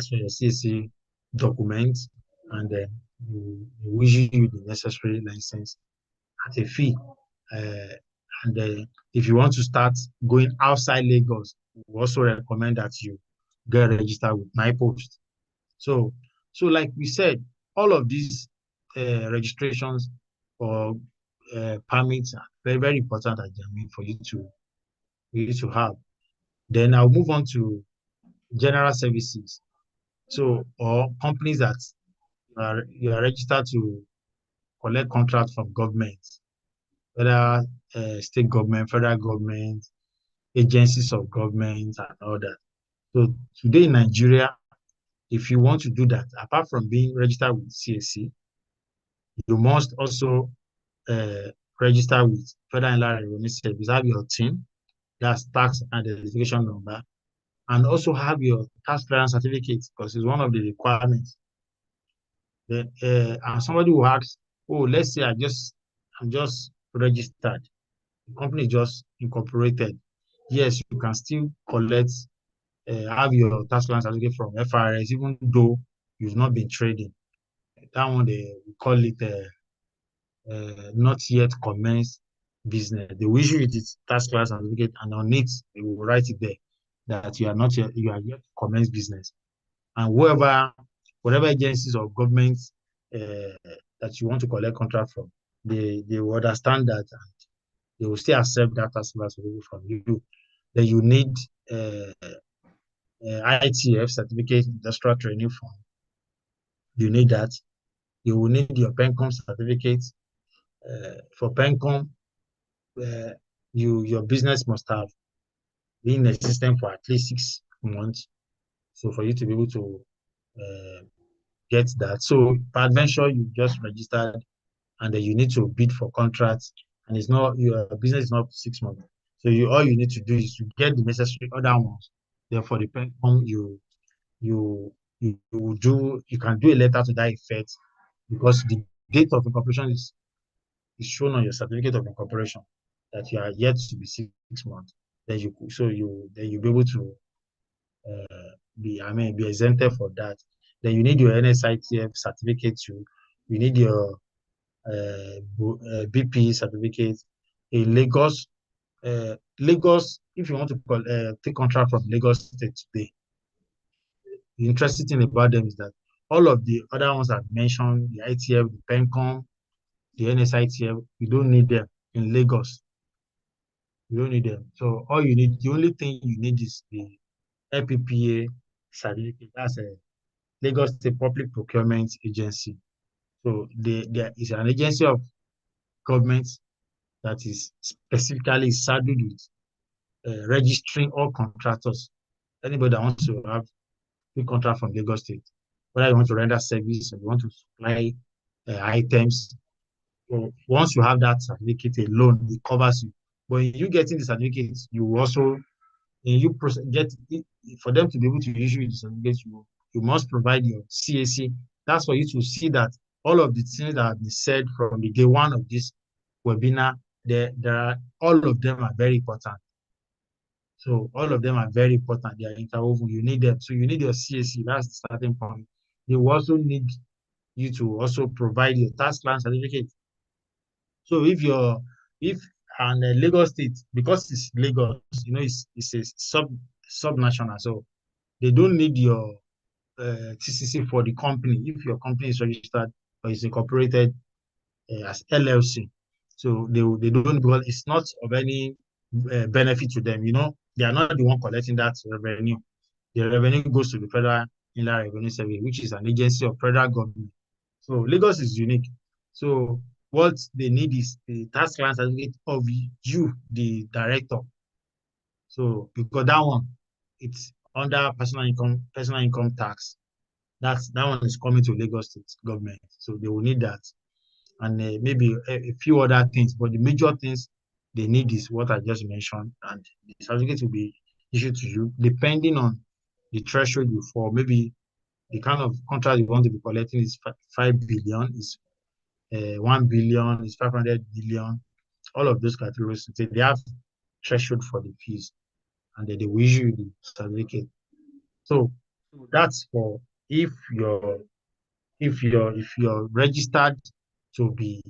for your CC documents, and then you will issue you the necessary license at a fee. Uh, and if you want to start going outside Lagos, we also recommend that you get registered with my post. So, like we said, all of these registrations or permits are very, very important at Germany for you to have. Then I'll move on to general services. So, or companies that you are registered to collect contracts from government, whether state government, federal government, agencies of government, and all that. So today in Nigeria, if you want to do that, apart from being registered with CAC, you must also uh, register with Federal Inland Revenue Service, have your TIN, that's tax identification number, and also have your tax clearance certificate because it's one of the requirements. Then, and somebody will ask, oh, let's say I'm just registered, the company just incorporated. Yes, you can still have your tax clearance certificate from FRS, even though you've not been trading. That one we call it not yet commenced business. They will issue you this tax clearance certificate, and on it they will write it there that you are yet to commence business. And whatever agencies or governments that you want to collect contract from, they will understand that, and they will still accept that tax clearance certificate from you. Then you need ITF certificate, industrial training form. You need that. You will need your PENCOM certificate. For PENCOM, your business must have been in existence for at least 6 months. So for you to be able to get that. So peradventure, you just registered, and then you need to bid for contracts, and it's not your business is not 6 months. So all you need to do is to get the necessary other ones. Therefore, the PENCOM you you can do a letter to that effect, because the date of incorporation is shown on your certificate of incorporation that you are yet to be 6 months. then you'll be able to be exempted for that. Then you need your NSITF certificate too. You need your BP certificate. In Lagos, if you want to take contract from Lagos State today, the interesting thing about them is that all of the other ones I've mentioned, the ITF, the PENCOM, the NSITF, you don't need them in Lagos. You don't need them. So the only thing you need is the LPPA certificate. That's a Lagos State Public Procurement Agency. So there is an agency of government that is specifically saddled with registering all contractors. Anybody that wants to have a contract from Lagos State, whether you want to render service or you want to supply items. So once you have that certificate alone, it covers you. But you getting the certificate, you also get for them to be able to issue the certificate, you must provide your CAC. That's for you to see that all of the things that have been said from the day one of this webinar, all of them are very important. So all of them are very important. They are interwoven. You need them. So you need your CAC. That's the starting point. They will also need you to also provide your tax plan certificate. So if Lagos State, because it's Lagos, it's a subnational, so they don't need your TCC for the company if your company is registered or is incorporated as LLC. So they don't, because it's not of any benefit to them. They are not the one collecting that revenue. The revenue goes to the Federal Inland Revenue Service, which is an agency of federal government. So Lagos is unique. So what they need is the tax client certificate of you, the director. So because that one, it's under personal income tax. That one is coming to Lagos State government. So they will need that. And maybe a few other things, but the major things they need is what I just mentioned, and the certificate will be issued to you depending on the threshold you fall. Maybe the kind of contract you want to be collecting is 5 billion, is 1 billion, is 500 billion. All of those categories, they have threshold for the fees, and then they will issue the certificate. So that's for if you're registered to be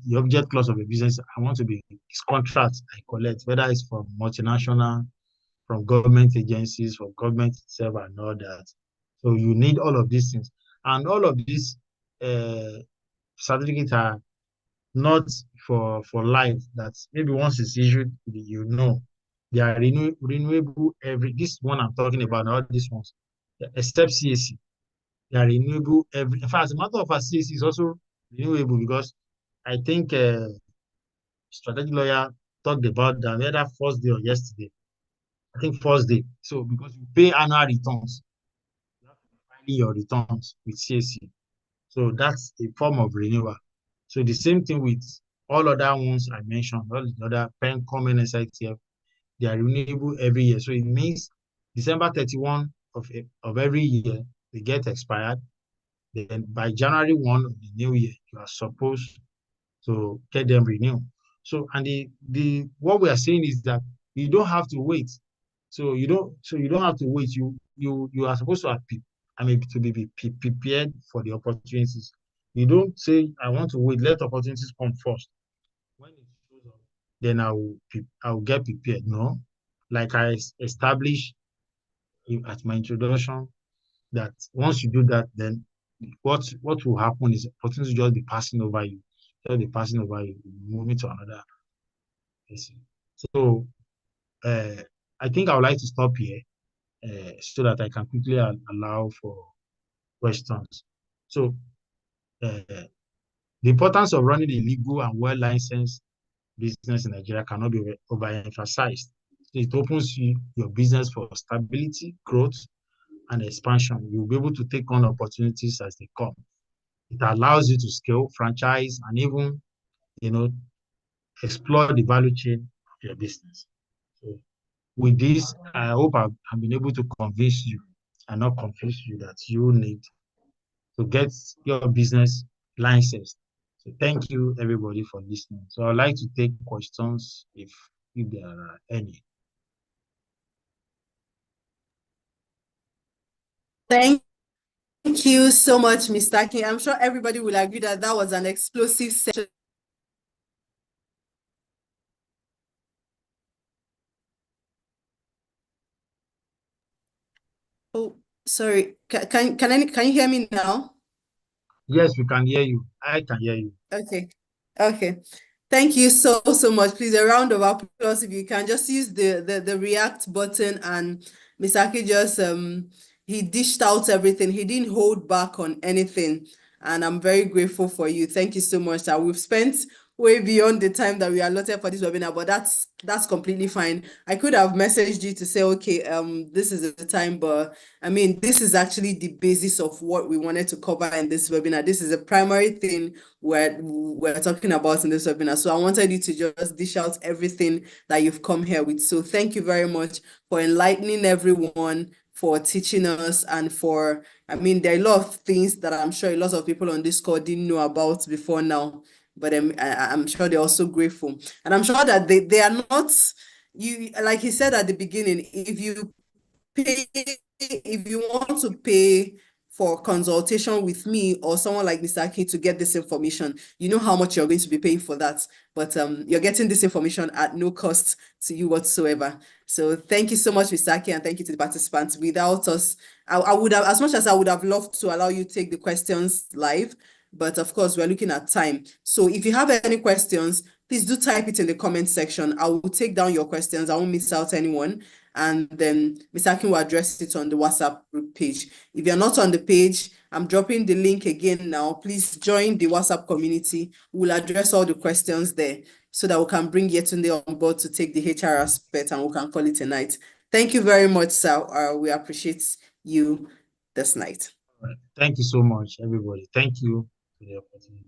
the object clause of a business. I want to be it's contracts I collect, whether it's from multinational, from government agencies, from government itself, and all that. So you need all of these things, and all of these certificates are not for life. That maybe once it's issued, they are renewable every. This one I'm talking about, all these ones, except CAC, they are renewable every. In fact, as a matter of fact, CAC is also renewable because I think strategic lawyer talked about that whether first day or yesterday. I think first day. So because you pay annual returns, you have to be filing your returns with CAC. So that's a form of renewal. So the same thing with all other ones I mentioned, all the other PENCOM and SITF, they are renewable every year. So it means December 31 of every year, they get expired. Then by January 1 of the new year, you are supposed to get them renewed. So and the what we are saying is that you don't have to wait. So you don't have to wait. You are supposed to be prepared for the opportunities. You don't say I want to wait, let opportunities come first. When it shows up, then I will get prepared. No, like I established at my introduction, that once you do that, then what will happen is opportunities just be passing over you, moving to another person. So I think I would like to stop here so that I can quickly allow for questions. So uh, the importance of running a legal and well-licensed business in Nigeria cannot be overemphasized. It opens your business for stability, growth, and expansion. You'll be able to take on opportunities as they come. It allows you to scale, franchise, and even, explore the value chain of your business. So with this, I hope I've been able to convince you and not confuse you that you need to get your business licensed. So thank you everybody for listening. So I'd like to take questions if there are any. Thank you so much, Mr. King. I'm sure everybody will agree that that was an explosive session. Oh, sorry. Can you hear me now? Yes, we can hear you. I can hear you. Okay. Okay. Thank you so much. Please, a round of applause if you can. Just use the react button, and Misaki just he dished out everything. He didn't hold back on anything. And I'm very grateful for you. Thank you so much. We've spent way beyond the time that we allotted for this webinar, but that's completely fine. I could have messaged you to say, okay, this is the time, but I mean, this is actually the basis of what we wanted to cover in this webinar. This is a primary thing we're talking about in this webinar. So I wanted you to just dish out everything that you've come here with. So thank you very much for enlightening everyone, for teaching us, and for, I mean, there are a lot of things that I'm sure a lot of people on this call didn't know about before now, but I'm sure they're also grateful. And I'm sure that they are not, you, like he said at the beginning, if you want to pay for consultation with me or someone like Mr. Aki to get this information, you know how much you're going to be paying for that. But you're getting this information at no cost to you whatsoever. So thank you so much, Mr. Aki, and thank you to the participants. Without us, I would have, as much as I would have loved to allow you to take the questions live, but of course, we're looking at time. So if you have any questions, please do type it in the comment section. I will take down your questions. I won't miss out anyone. And then Mr. Akin will address it on the WhatsApp group page. If you're not on the page, I'm dropping the link again now. Please join the WhatsApp community. We'll address all the questions there so that we can bring Yetunde on board to take the HR aspect, and we can call it a night. Thank you very much, sir. We appreciate you this night. All right. Thank you so much, everybody. Thank you for the opportunity.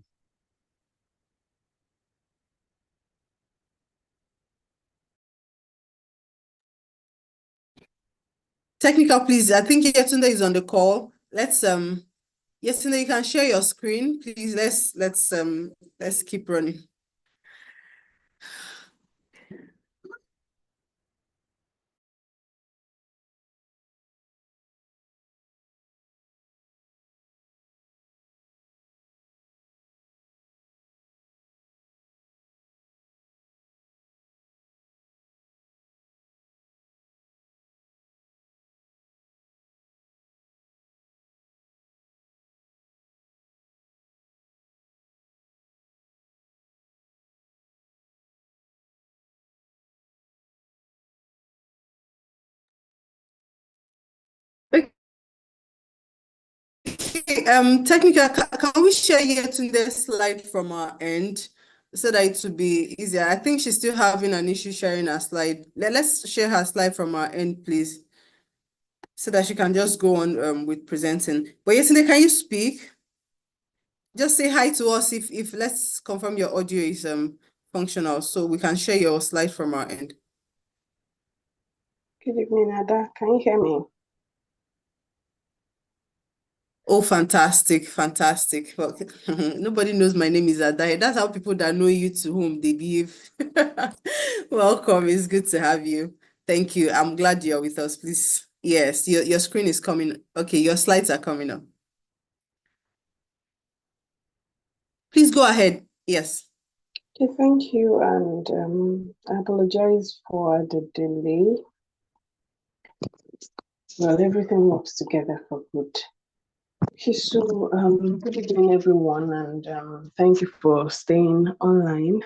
Technical, please. I think Yetunde is on the call. Let's Yetunde, you can share your screen, please. Let's keep running. Technical, can we share Yetunde's slide from our end so that it would be easier? I think she's still having an issue sharing her slide. Let's share her slide from our end, please, so that she can just go on with presenting. But Yetunde, can you speak? Just say hi to us if let's confirm your audio is functional, so we can share your slide from our end. Good evening, Ada. Can you hear me? Oh, fantastic, fantastic. Well, nobody knows my name is Adai. That's how people that know you to whom they behave. Welcome. It's good to have you. Thank you. I'm glad you're with us. Please. Yes, your screen is coming. Okay, your slides are coming up. Please go ahead. Yes. Okay, thank you, and I apologize for the delay. Well, everything works together for good. Okay, so good evening, everyone, and thank you for staying online.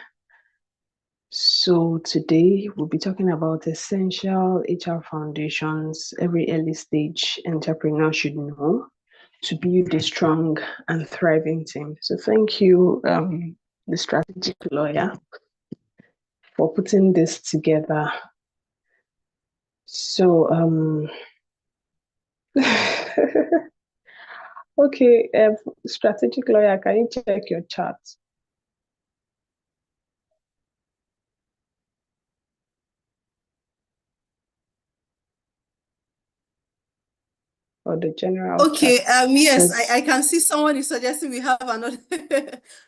So today we'll be talking about essential HR foundations every early stage entrepreneur should know to build a strong and thriving team. So thank you, the strategic lawyer, for putting this together. So okay, strategic lawyer, can you check your chart? Or the general Okay, chart? yes, Yes. I can see someone is suggesting we have another.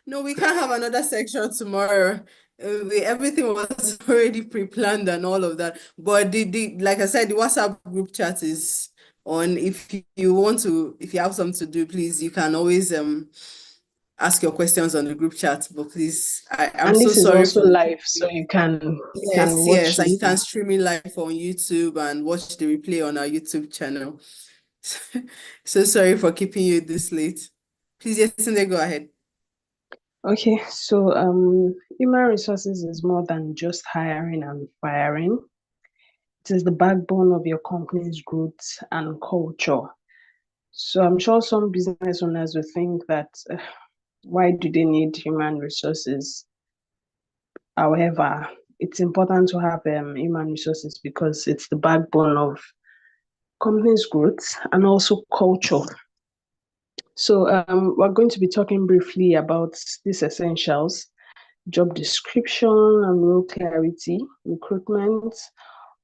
No, we can't have another section tomorrow. Everything was already pre-planned and all of that. But like I said, the WhatsApp group chat is on. If you want to, if you have something to do, please, you can always ask your questions on the group chat. But please, I'm And so this is sorry also for live, so you can yes, watch and you it. can stream it live on YouTube and watch the replay on our YouTube channel. So sorry for keeping you this late. Please, Yetunde, go ahead. Okay, so human resources is more than just hiring and firing. It is the backbone of your company's growth and culture. So I'm sure some business owners will think that why do they need human resources? However, it's important to have human resources because it's the backbone of company's growth and also culture. So we're going to be talking briefly about these essentials: job description and role clarity, recruitment,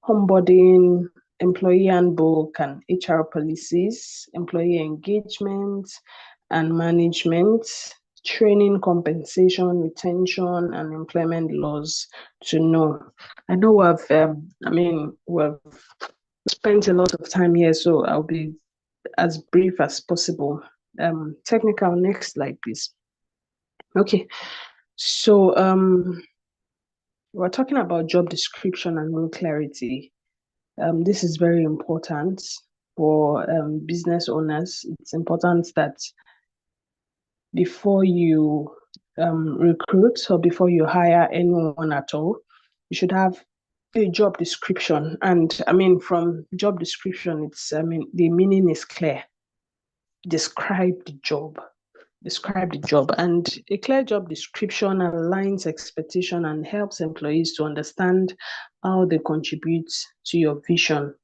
onboarding, employee handbook and HR policies, employee engagement and management, training, compensation, retention, and employment laws to know. I know we've spent a lot of time here, so I'll be as brief as possible. Technical, next slide, please. Okay, so we're talking about job description and role clarity. This is very important for business owners. It's important that before you recruit or before you hire anyone at all, you should have a job description. And from job description, the meaning is clear. Describe the job. And a clear job description aligns expectation and helps employees to understand how they contribute to your vision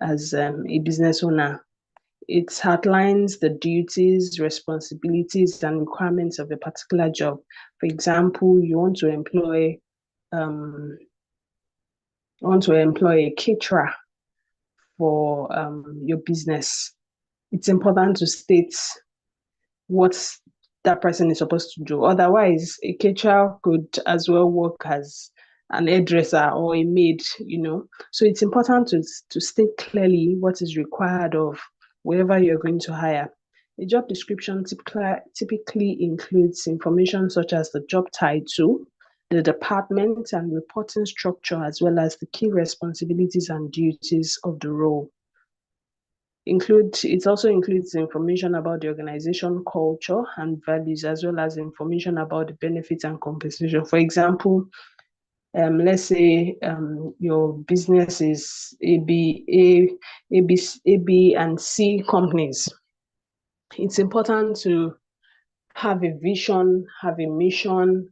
as a business owner. It outlines the duties, responsibilities, and requirements of a particular job. For example, you want to employ a caterer for your business. It's important to state what that person is supposed to do. Otherwise, a caterer could as well work as an hairdresser or a maid, So it's important to state clearly what is required of wherever you're going to hire. A job description typically includes information such as the job title, the department and reporting structure, as well as the key responsibilities and duties of the role. It also includes information about the organization culture and values, as well as information about the benefits and compensation. For example, let's say your business is A, B, and C companies. It's important to have a vision, have a mission.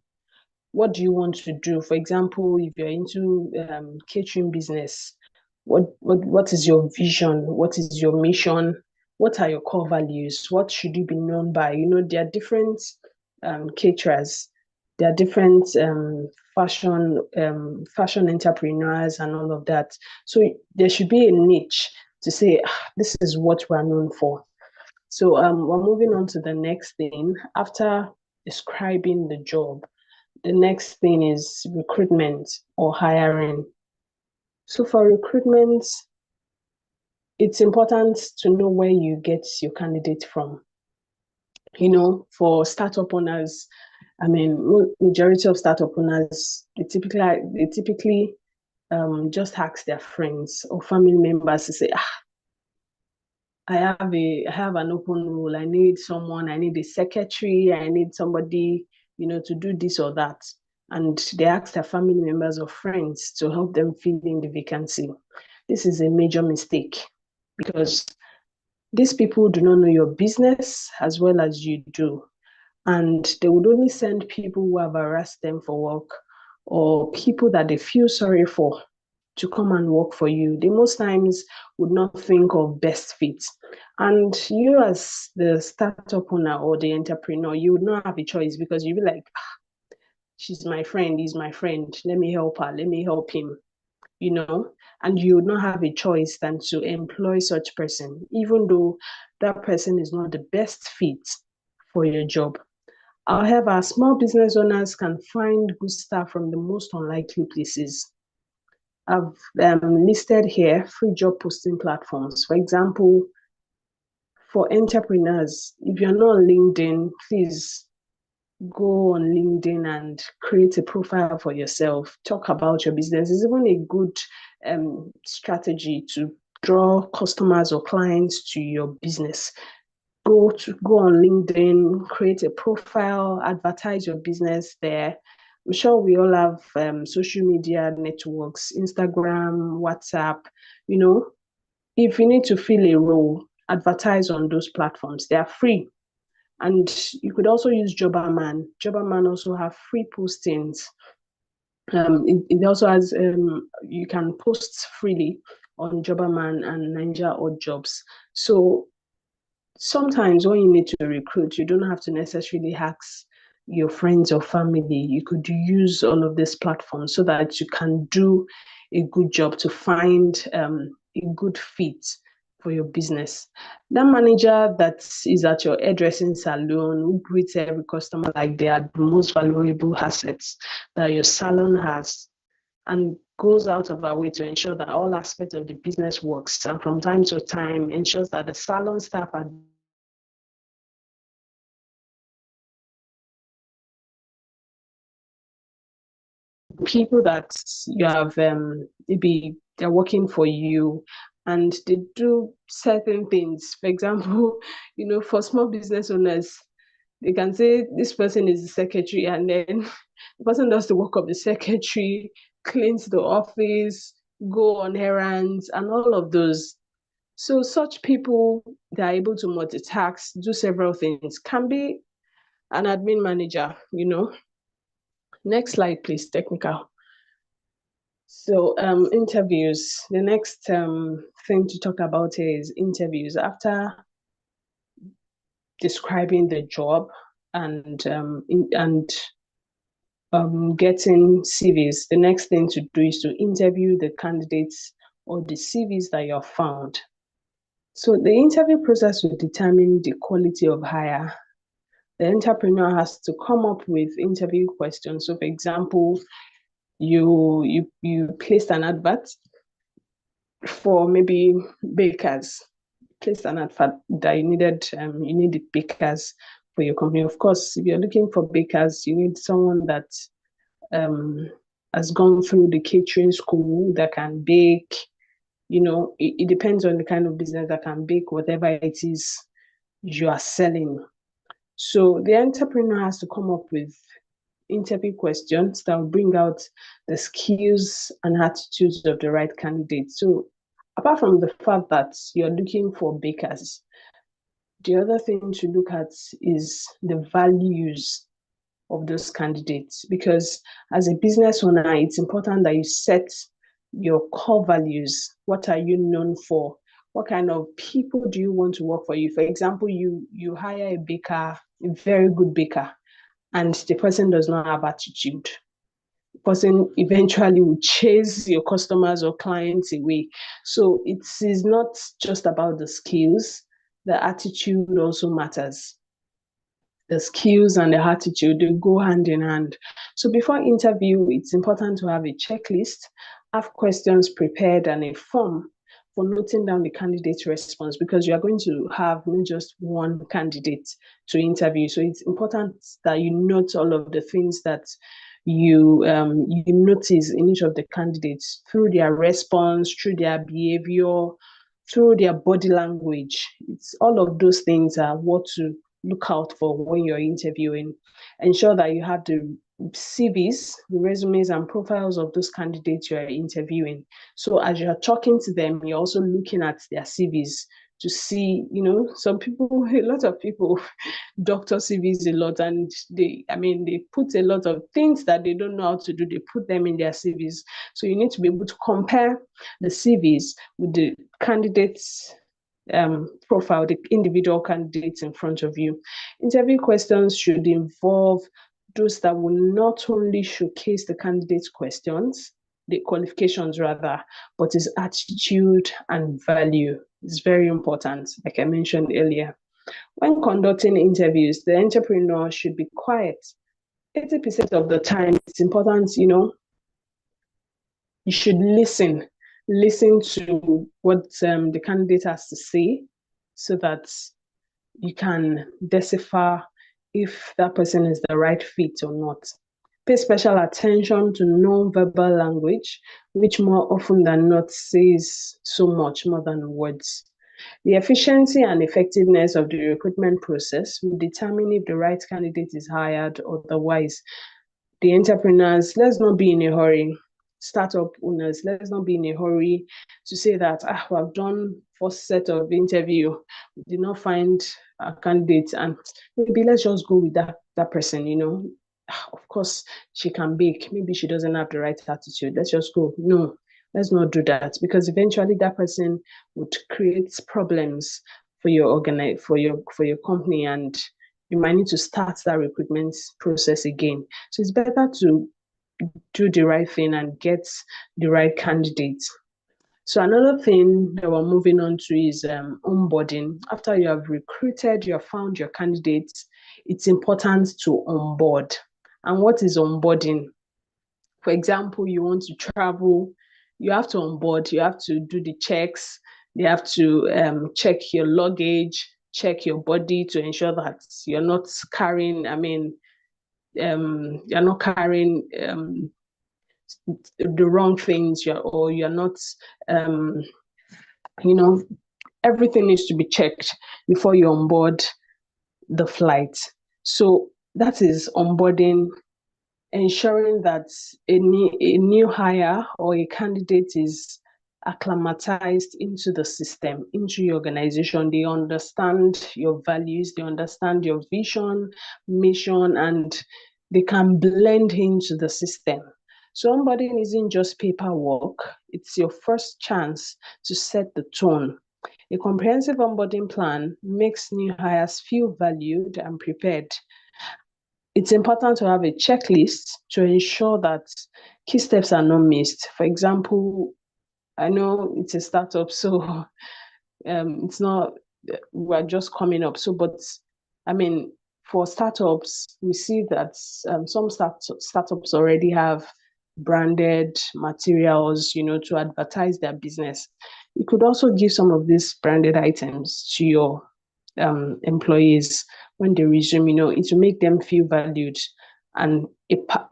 What do you want to do? For example, if you're into catering business, what is your vision? What is your mission? What are your core values? What should you be known by? There are different caterers, there are different fashion entrepreneurs and all of that. So there should be a niche to say, this is what we're known for. So we're moving on to the next thing. After describing the job, the next thing is recruitment or hiring. So for recruitment, it's important to know where you get your candidate from. For startup owners, majority of startup owners, they typically just ask their friends or family members to say, I have an open role. I need someone. I need a secretary. I need somebody, to do this or that. And they ask their family members or friends to help them fill in the vacancy. This is a major mistake because these people do not know your business as well as you do. And they would only send people who have harassed them for work or people that they feel sorry for to come and work for you. They most times would not think of best fit. And you as the startup owner or the entrepreneur, you would not have a choice because you'd be like, she's my friend, he's my friend. Let me help her, let me help him, and you would not have a choice than to employ such person, even though that person is not the best fit for your job. However, small business owners can find good staff from the most unlikely places. I've listed here free job posting platforms. For example, for entrepreneurs, if you're not on LinkedIn, please go on LinkedIn and create a profile for yourself. Talk about your business. It's even a good strategy to draw customers or clients to your business. Go on LinkedIn, create a profile, advertise your business there. I'm sure we all have social media networks, Instagram, WhatsApp. If you need to fill a role, advertise on those platforms. They are free. And you could also use Jobberman. Jobberman also have free postings. It also has, you can post freely on Jobberman and Ninja Odd Jobs. So sometimes when you need to recruit, you don't have to necessarily ask your friends or family. You could use all of these platforms so that you can do a good job to find a good fit for your business. That manager that is at your hairdressing salon who greets every customer like they are the most valuable assets that your salon has, and goes out of our way to ensure that all aspects of the business works, and from time to time ensures that the salon staff are people that you have maybe they're working for you and they do certain things. For example, for small business owners, they can say this person is the secretary, and then the person does the work of the secretary, cleans the office, go on errands, and all of those. So such people, they're able to multitask, do several things, can be an admin manager. Next slide, please, technical. So interviews, the next thing to talk about is interviews. After describing the job and getting CVs, the next thing to do is to interview the candidates or the CVs that you have found. So the interview process will determine the quality of hire. The entrepreneur has to come up with interview questions. So for example, you placed an advert for maybe bakers, placed an advert that you needed bakers for your company. Of course, if you're looking for bakers, you need someone that has gone through the catering school that can bake. It depends on the kind of business that can bake whatever it is you are selling. So the entrepreneur has to come up with interview questions that will bring out the skills and attitudes of the right candidate. So apart from the fact that you're looking for bakers, the other thing to look at is the values of those candidates, because as a business owner, it's important that you set your core values. What are you known for? What kind of people do you want to work for you? For example, you hire a baker, a very good baker, and the person does not have attitude. The person eventually will chase your customers or clients away. So it is not just about the skills, the attitude also matters. The skills and the attitude, they go hand in hand. So before interview, it's important to have a checklist, have questions prepared, and a form for noting down the candidate's response, because you are going to have not just one candidate to interview. So it's important that you note all of the things that you notice in each of the candidates through their response, through their behavior, through their body language. It's all of those things are what to look out for when you're interviewing. Ensure that you have the CVs, the resumes and profiles of those candidates you're interviewing. So as you're talking to them, you're also looking at their CVs to see, some people, a lot of people doctor CVs a lot, and they put a lot of things that they don't know how to do, they put them in their CVs. So you need to be able to compare the CVs with the candidates profile, the individual candidates in front of you. Interview questions should involve those that will not only showcase the candidate's questions, the qualifications rather, but his attitude and value is very important, like I mentioned earlier. When conducting interviews, the entrepreneur should be quiet. 80% of the time, it's important, you you should listen to what the candidate has to say, so that you can decipher if that person is the right fit or not. Pay special attention to non-verbal language, which more often than not says so much more than words. The efficiency and effectiveness of the recruitment process will determine if the right candidate is hired. Otherwise, the entrepreneurs, let's not be in a hurry. Startup owners, let's not be in a hurry to say that I've done first set of interview, did not find a candidate, and maybe let's just go with that person. Of course she can bake, maybe she doesn't have the right attitude, let's just go. No, let's not do that, because eventually that person would create problems for your company, and you might need to start that recruitment process again. So it's better to do the right thing and get the right candidate. So another thing that we're moving on to is onboarding. After you have recruited, you have found your candidates, it's important to onboard. And what is onboarding? For example, you want to travel, you have to onboard, you have to do the checks, you have to check your luggage, check your body to ensure that you're not carrying, you're not carrying the wrong things, you're not, everything needs to be checked before you onboard the flight. So that is onboarding, ensuring that a new hire or a candidate is acclimatized into the system, into your organization. They understand your values, they understand your vision, mission, and they can blend into the system. So onboarding isn't just paperwork, it's your first chance to set the tone. A comprehensive onboarding plan makes new hires feel valued and prepared. It's important to have a checklist to ensure that key steps are not missed. For example, I know it's a startup, so it's not, we're just coming up. So, but for startups, we see that some startups already have branded materials, to advertise their business. You could also give some of these branded items to your employees when they resume. It will make them feel valued and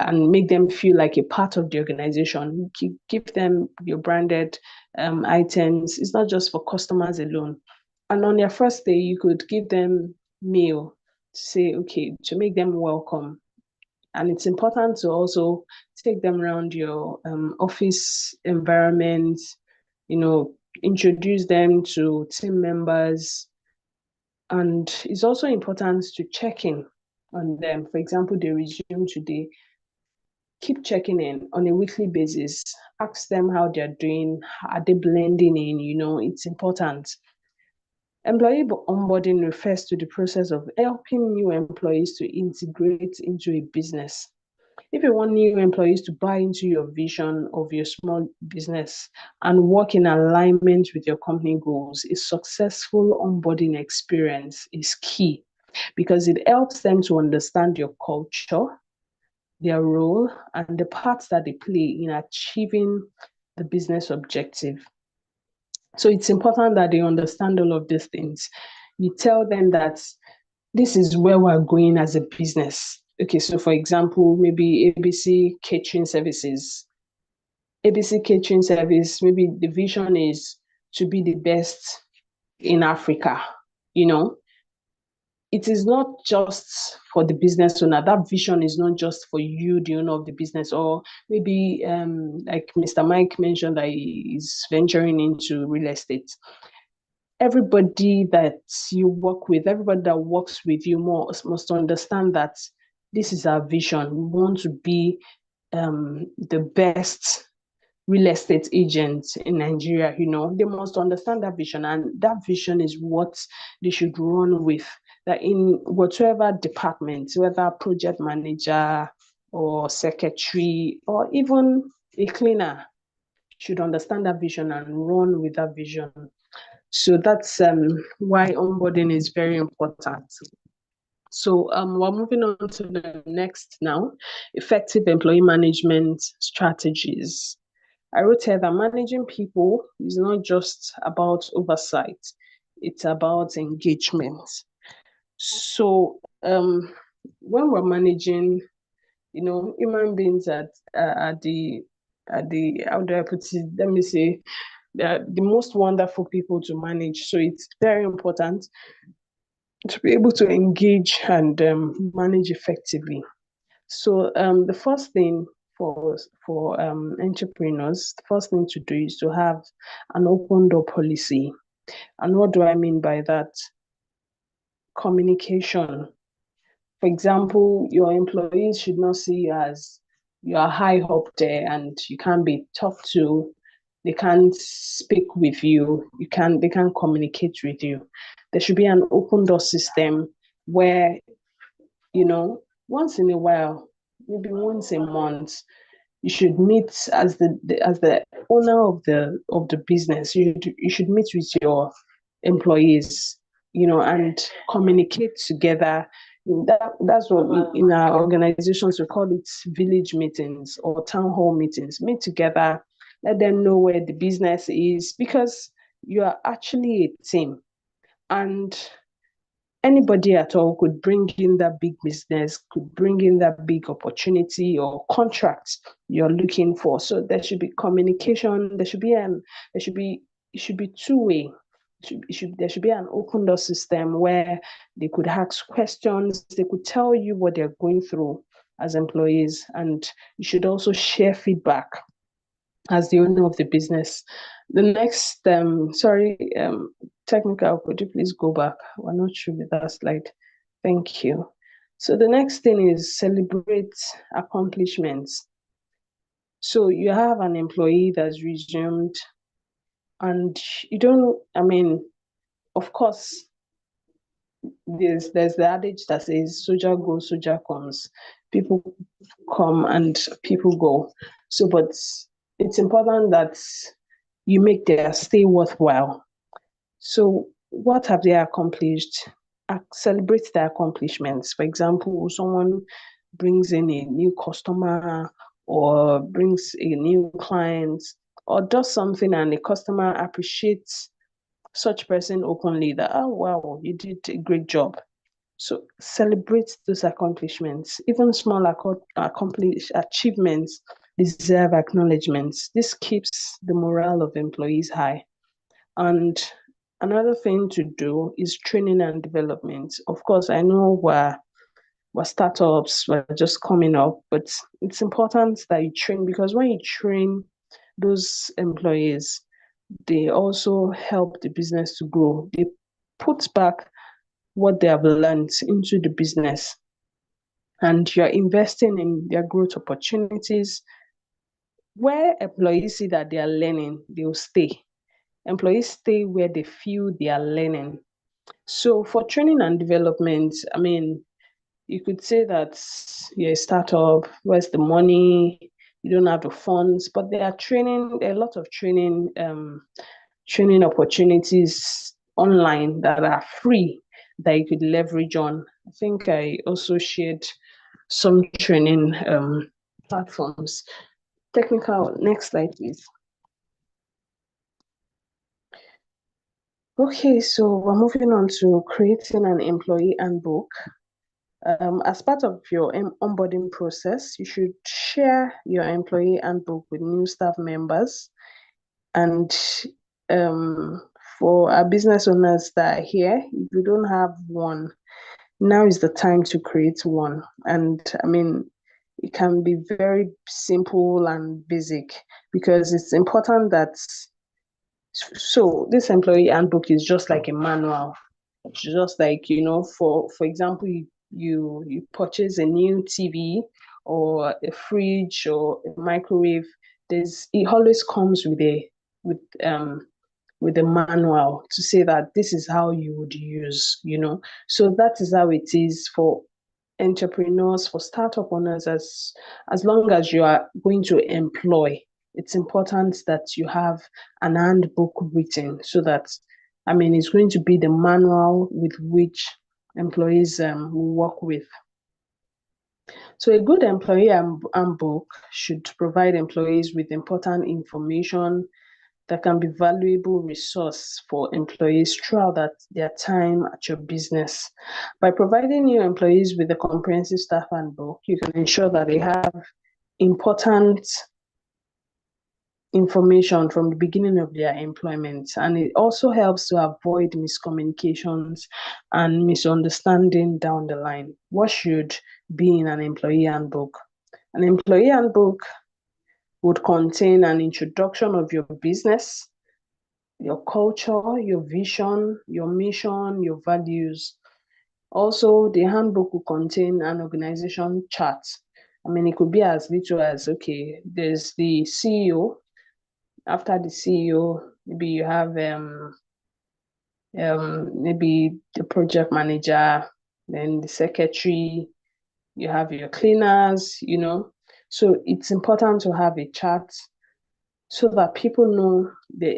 make them feel like a part of the organization. Give them your branded items. It's not just for customers alone. And on their first day, you could give them meal to say, okay, to make them welcome. And it's important to also take them around your office environment, introduce them to team members. And it's also important to check in on them. For example, they resume today, keep checking in on a weekly basis. Ask them how they're doing. Are they blending in? It's important. Employee onboarding refers to the process of helping new employees to integrate into a business. If you want new employees to buy into your vision of your small business and work in alignment with your company goals, a successful onboarding experience is key, because it helps them to understand your culture, their role, and the parts that they play in achieving the business objective. So it's important that they understand all of these things. You tell them that this is where we're going as a business. Okay, so for example, maybe ABC catering services. ABC catering service, maybe the vision is to be the best in Africa. It is not just for the business owner. That vision is not just for you, the owner of the business, or maybe like Mr. Mike mentioned, that he is venturing into real estate. Everybody that you work with, everybody that works with you must understand that this is our vision. We want to be the best real estate agents in Nigeria. They must understand that vision, and that vision is what they should run with. That in whatever department, whether project manager or secretary or even a cleaner, should understand that vision and run with that vision. So that's why onboarding is very important. So we're moving on to the next now, effective employee management strategies. I wrote here that managing people is not just about oversight, it's about engagement. So when we're managing, human beings at the how do I put it? Let me say, they're the most wonderful people to manage. So it's very important to be able to engage and manage effectively. So the first thing for entrepreneurs, the first thing to do is to have an open door policy. And what do I mean by that? Communication. For example, your employees should not see you as you are high up there and you can't be talked to. They can't speak with you. They can't communicate with you. There should be an open door system where, once in a while, maybe once a month, you should meet as the owner of the business. You should meet with your employees, and communicate together. That's what in our organizations we call it village meetings or town hall meetings. Meet together, let them know where the business is, because you are actually a team, and anybody at all could bring in that big business, could bring in that big opportunity or contract you're looking for. So there should be communication. There should be it should be two-way. There should be an open door system where they could ask questions. They could tell you what they're going through as employees, and you should also share feedback as the owner of the business. The next, technical, could you please go back? We're not sure with that slide. Thank you. So the next thing is celebrate accomplishments. So you have an employee that's resumed, and of course, there's the adage that says soldier goes, soldier comes. People come and people go. So, but it's important that you make their stay worthwhile. So what have they accomplished? Celebrate their accomplishments. For example, someone brings in a new customer or brings a new client or does something and the customer appreciates such person openly that, oh, wow, you did a great job. So celebrate those accomplishments. Even small achievements deserve acknowledgements. This keeps the morale of employees high. And another thing to do is training and development. Of course, I know we're startups, we're just coming up, but it's important that you train, because when you train those employees, they also help the business to grow. They put back what they have learned into the business, and you're investing in their growth opportunities. Where employees see that they are learning, they'll stay. Employees stay where they feel they are learning. So for training and development, you could say that you're a startup, where's the money? You don't have the funds, but there are a lot of training opportunities online that are free that you could leverage on. I think I also shared some training platforms. Technical, next slide, please. Okay, so we're moving on to creating an employee handbook. As part of your onboarding process, you should share your employee handbook with new staff members. And for our business owners that are here, if you don't have one, now is the time to create one. And it can be very simple and basic, because it's important that. So this employee handbook is just like a manual. It's just like, for example, you purchase a new TV or a fridge or a microwave. It always comes with a manual to say that this is how you would use, So that is how it is for entrepreneurs, for startup owners. As long as you are going to employ, it's important that you have an handbook written, so that it's going to be the manual with which employees will work with. So a good employee handbook should provide employees with important information that can be valuable resource for employees throughout their time at your business. By providing new employees with a comprehensive staff handbook, you can ensure that they have important information from the beginning of their employment, and it also helps to avoid miscommunications and misunderstanding down the line. What should be in an employee handbook? An employee handbook would contain an introduction of your business, your culture, your vision, your mission, your values. Also, the handbook will contain an organization chart. I mean, it could be as little as, okay, there's the CEO. After the CEO, maybe you have maybe the project manager, then the secretary, you have your cleaners, So it's important to have a chart so that people know the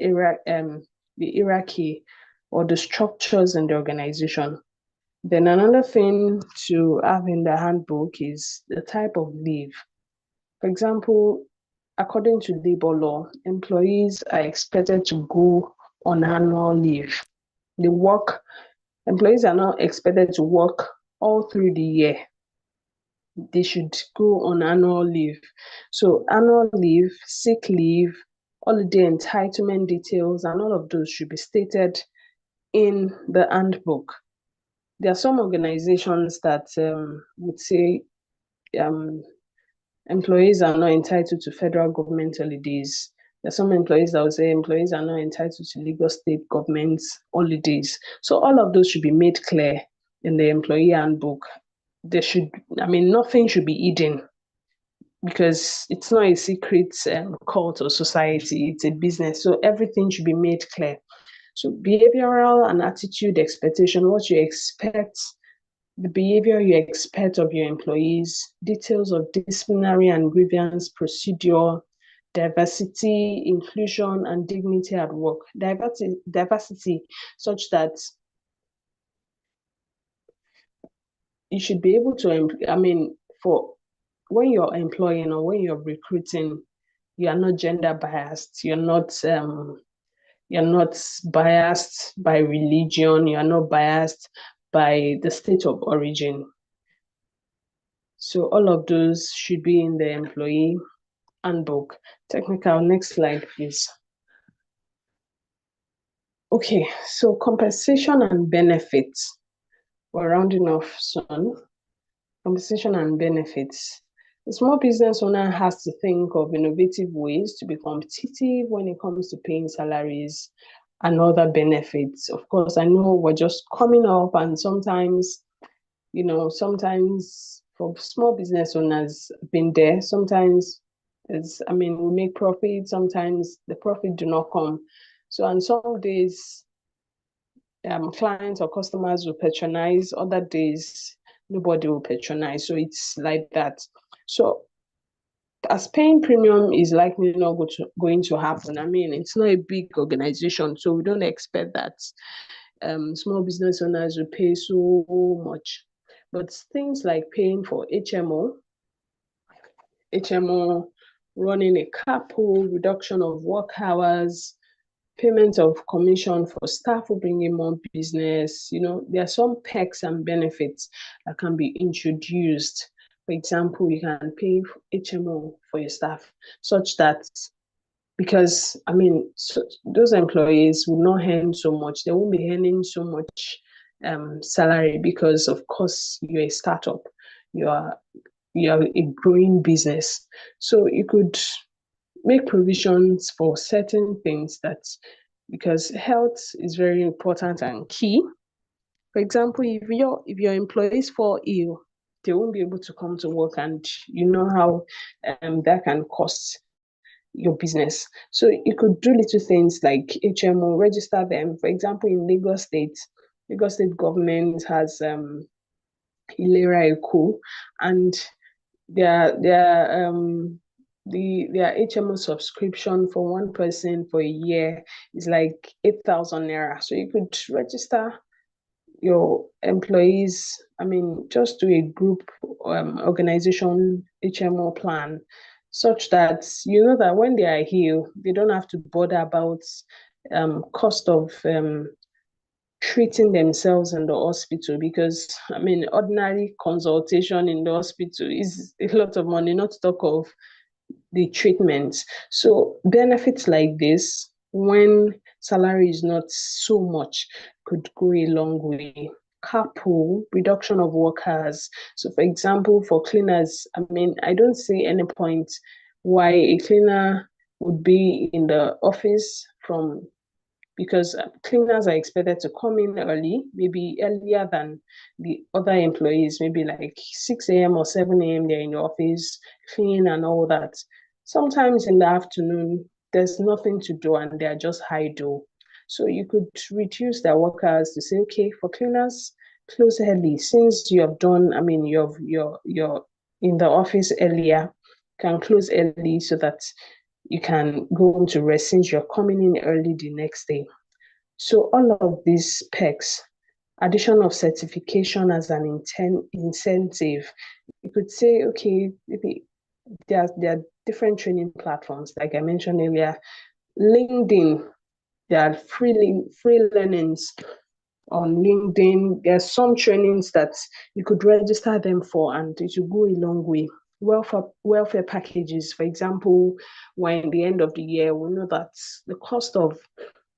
hierarchy or the structures in the organization. Then another thing to have in the handbook is the type of leave. For example, according to labor law, employees are expected to go on annual leave. Employees are not expected to work all through the year. They should go on annual leave. So annual leave, sick leave, holiday entitlement details, and all of those should be stated in the handbook. There are some organizations that would say employees are not entitled to federal government holidays. There are some employees that will say employees are not entitled to Lagos state government holidays. So all of those should be made clear in the employee handbook. Nothing should be hidden, because it's not a secret cult or society, it's a business. So everything should be made clear. So behavioral and attitude expectation, what you expect, the behavior you expect of your employees, details of disciplinary and grievance procedure, diversity, inclusion, and dignity at work. Diversity such that you should be able to, for when you're employing or when you're recruiting, you are not gender biased. You're not biased by religion. You are not biased by the state of origin. So all of those should be in the employee handbook. Technical, next slide, please. Okay, so compensation and benefits. We're rounding off soon. Compensation and benefits. The small business owner has to think of innovative ways to be competitive when it comes to paying salaries and other benefits. Of course, I know we're just coming up, and sometimes for small business owners been there, sometimes we make profit, sometimes the profit do not come. So on some days, clients or customers will patronize, other days nobody will patronize. So it's like that. So as paying premium is likely not going to happen. It's not a big organization, so we don't expect that small business owners will pay so much. But things like paying for HMO, running a carpool, reduction of work hours, payment of commission for staff who bring in more business. There are some perks and benefits that can be introduced. For example, you can pay HMO for your staff, such that, because those employees will not earn so much. They won't be earning so much salary, because of course you're a startup, you're a growing business. So you could make provisions for certain things, because health is very important and key. For example, if your employees fall ill, they won't be able to come to work, and you know how that can cost your business. So you could do little things like HMO, register them. For example, in Lagos State government has Ilera Eco, and their HMO subscription for one person for a year is like 8,000 naira. So you could register your employees, I mean, just do a group organization HMO plan such that you know that when they are here, they don't have to bother about cost of treating themselves in the hospital, because I mean, ordinary consultation in the hospital is a lot of money, not to talk of the treatments. So benefits like this, when salary is not so much, could go a long way. Carpool, reduction of workers. So for example, for cleaners, I mean, I don't see any point why a cleaner would be in the office from, because cleaners are expected to come in early, maybe earlier than the other employees, maybe like 6 a.m. or 7 a.m. they're in the office, clean and all that. Sometimes in the afternoon, there's nothing to do and they're just idle. So you could reduce their workers to say, okay, for cleaners, close early. Since you have done, I mean, you're in the office earlier, can close early so that you can go home to rest since you're coming in early the next day. So all of these perks, addition of certification as an incentive, you could say, okay, maybe there are different training platforms, like I mentioned earlier. LinkedIn, there are free learnings on LinkedIn. There are some trainings that you could register them for, and it will go a long way. Welfare packages, for example, when the end of the year, we know that the cost of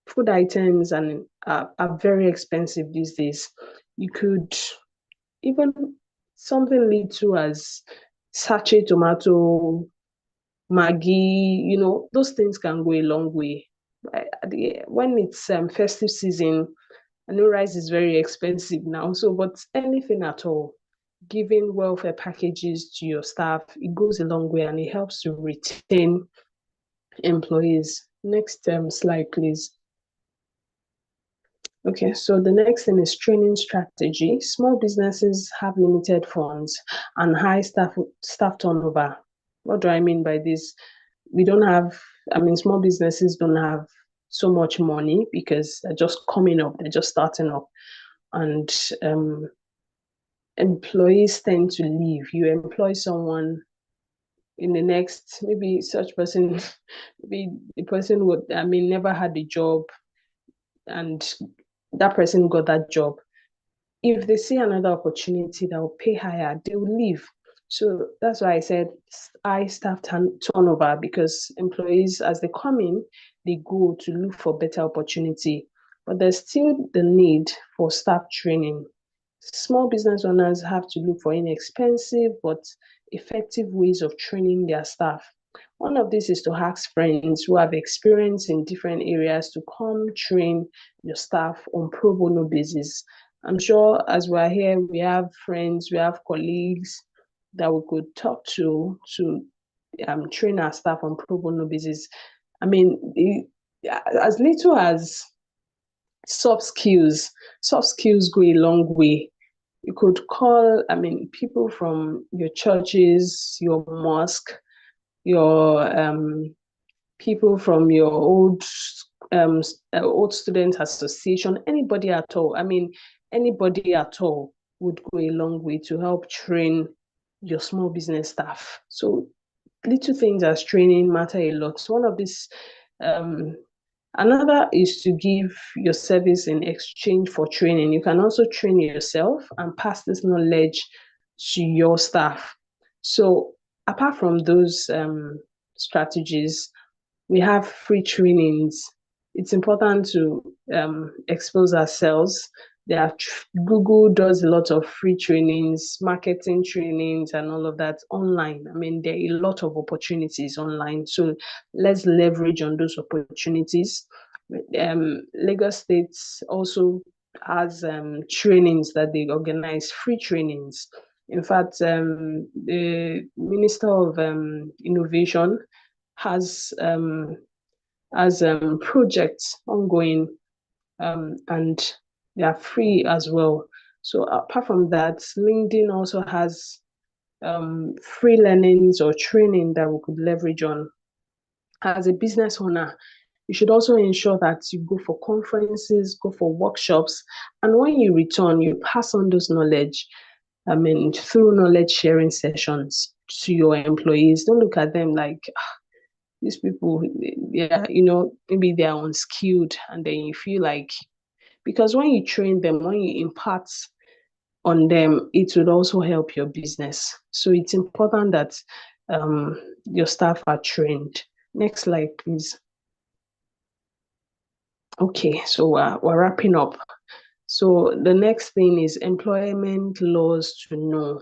food items and are very expensive these days. You could even something little as sachet tomato, Maggi, you know, those things can go a long way. When it's festive season, I know rice is very expensive now, so but anything at all, giving welfare packages to your staff, it goes a long way and it helps to retain employees. Next slide, please. Okay, so the next thing is training strategy. Small businesses have limited funds and high staff turnover. What do I mean by this? We don't have, I mean, small businesses don't have so much money because they're just coming up, they're just starting up. And employees tend to leave. You employ someone, in the next, maybe such person, maybe the person would, I mean, never had a job, and that person got that job. If they see another opportunity that will pay higher, they will leave. So that's why I said high staff turnover, because employees, as they come in, they go to look for better opportunity. But there's still the need for staff training. Small business owners have to look for inexpensive but effective ways of training their staff. One of these is to ask friends who have experience in different areas to come train your staff on pro bono basis. I'm sure as we're here, we have friends, we have colleagues that we could talk to train our staff on pro bono basis. I mean, as little as soft skills go a long way. You could call, I mean, people from your churches, your mosque, your people from your old student association, anybody at all. I mean, anybody at all would go a long way to help train your small business staff. So little things as training matter a lot. So one of these, another is to give your service in exchange for training. You can also train yourself and pass this knowledge to your staff. So apart from those strategies, we have free trainings. It's important to expose ourselves. Google does a lot of free trainings, marketing trainings, and all of that online. I mean, there are a lot of opportunities online. So let's leverage on those opportunities. Lagos State also has trainings that they organize, free trainings. In fact, the Minister of Innovation has projects ongoing, and they are free as well. So apart from that, LinkedIn also has free learnings or training that we could leverage on. As a business owner, You should also ensure that you go for conferences, go for workshops, and when you return, you pass on those knowledge, through knowledge sharing sessions to your employees. Don't look at them like, these people, yeah, maybe they're unskilled, and then you feel like, because when you train them, when you impart on them, it would also help your business. So it's important that your staff are trained. Next slide, please. Okay, so we're wrapping up. So the next thing is employment laws to know.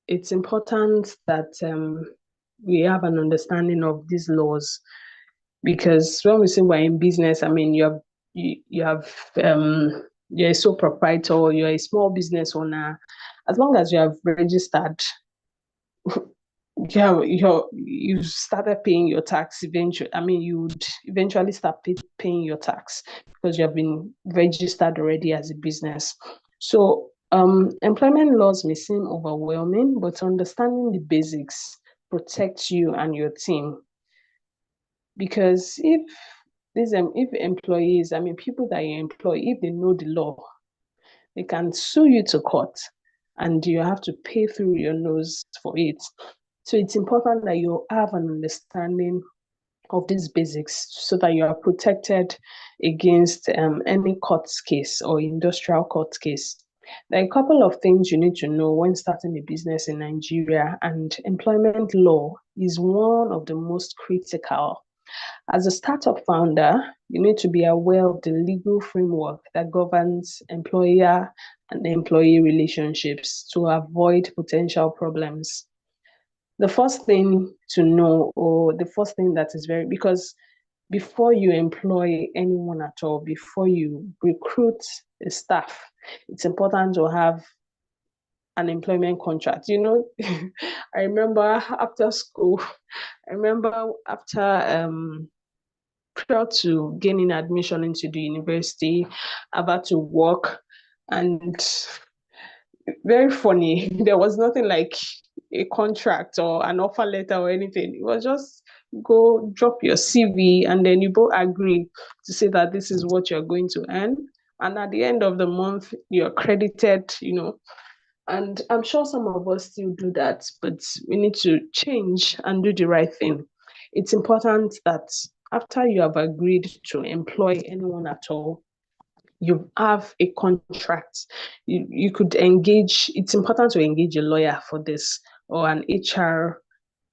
It's important that we have an understanding of these laws, because when we say we're in business, you're a sole proprietor, you're a small business owner. As long as you have registered, you started paying your tax eventually. You would eventually start paying your tax because you have been registered already as a business. So employment laws may seem overwhelming, but understanding the basics protects you and your team. Because if employees, people that you employ, if they know the law, they can sue you to court, and you have to pay through your nose for it. So it's important that you have an understanding of these basics so that you are protected against any court case or industrial court case. There are a couple of things you need to know when starting a business in Nigeria, and employment law is one of the most critical. As a startup founder, you need to be aware of the legal framework that governs employer and employee relationships to avoid potential problems. The first thing to know, or the first thing that is because before you employ anyone at all, before you recruit a staff, it's important to have an employment contract. I remember after school, prior to gaining admission into the university, I've had to work, and very funny, there was nothing like a contract or an offer letter or anything. It was just go drop your CV, and then you both agree to say that this is what you're going to earn. And at the end of the month, you're credited, and I'm sure some of us still do that, but we need to change and do the right thing. It's important that after you have agreed to employ anyone at all, you have a contract. You could engage, it's important to engage a lawyer for this, or an HR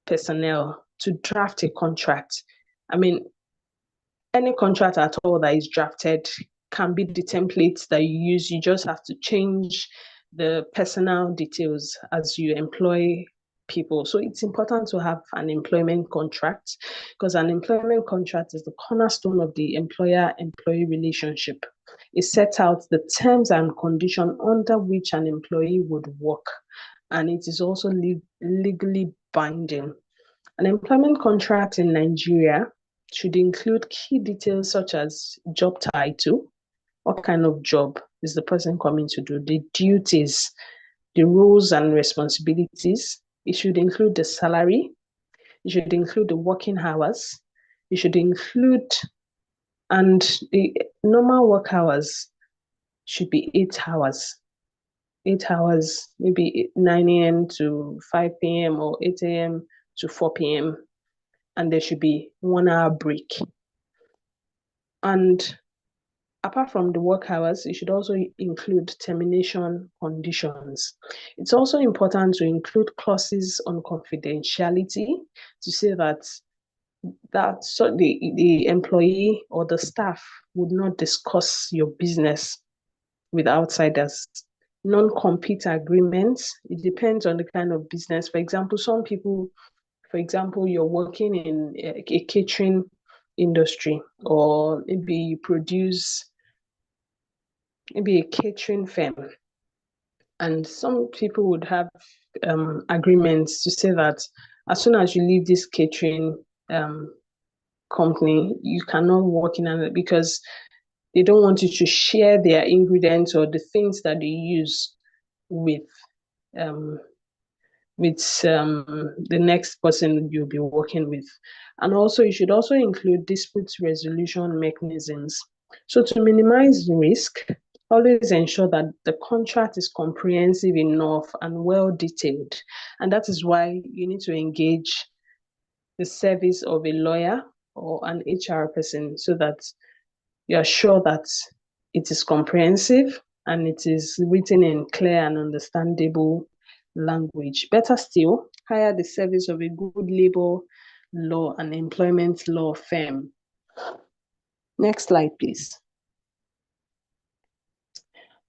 personnel to draft a contract. Any contract at all that is drafted can be the template that you use. You just have to change the personal details as you employ people. So it's important to have an employment contract, because an employment contract is the cornerstone of the employer-employee relationship. It sets out the terms and conditions under which an employee would work, and it is also legally binding. An employment contract in Nigeria should include key details such as job title, what kind of job is the person coming to do, the duties, the roles and responsibilities. It should include the salary. It should include the working hours. It should include, and the normal work hours should be 8 hours. 8 hours, maybe 9 a.m. to 5 p.m. or 8 a.m. to 4 p.m. And there should be 1 hour break. And apart from the work hours, it should also include termination conditions. It's also important to include clauses on confidentiality to say that so the employee or the staff would not discuss your business with outsiders. Non-compete agreements, it depends on the kind of business. For example, you're working in a catering industry, or maybe you produce a catering firm, and some people would have agreements to say that as soon as you leave this catering company, you cannot work in another, because they don't want you to share their ingredients or the things that they use with with the next person you'll be working with. And also, you should also include dispute resolution mechanisms. So to minimize risk, always ensure that the contract is comprehensive enough and well detailed. And that is why you need to engage the service of a lawyer or an HR person so that you're sure that it is comprehensive and it is written in clear and understandable language. Better still, hire the service of a good labor law and employment law firm. Next slide, please.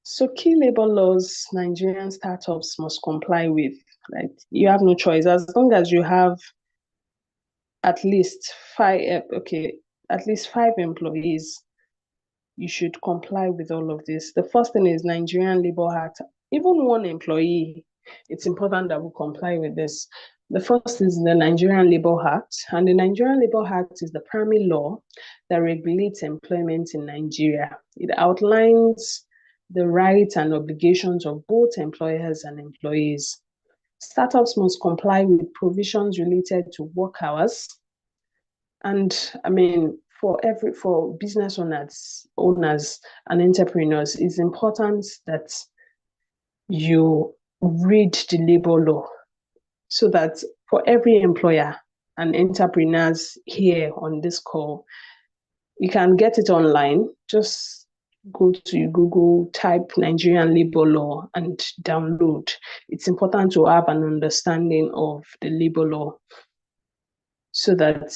So key labor laws Nigerian startups must comply with, right? You have no choice. As long as you have at least five employees, you should comply with all of this. The first thing is Nigerian Labour Act. Even one employee, it's important that we comply with this. The first is the Nigerian Labour Act, and the Nigerian Labour Act is the primary law that regulates employment in Nigeria. It outlines the rights and obligations of both employers and employees. Startups must comply with provisions related to work hours. And I mean, for business owners and entrepreneurs, it's important that you read the labor law so that for every employer and entrepreneurs here on this call, you can get it online. Just go to Google, type Nigerian labor law and download. It's important to have an understanding of the labor law so that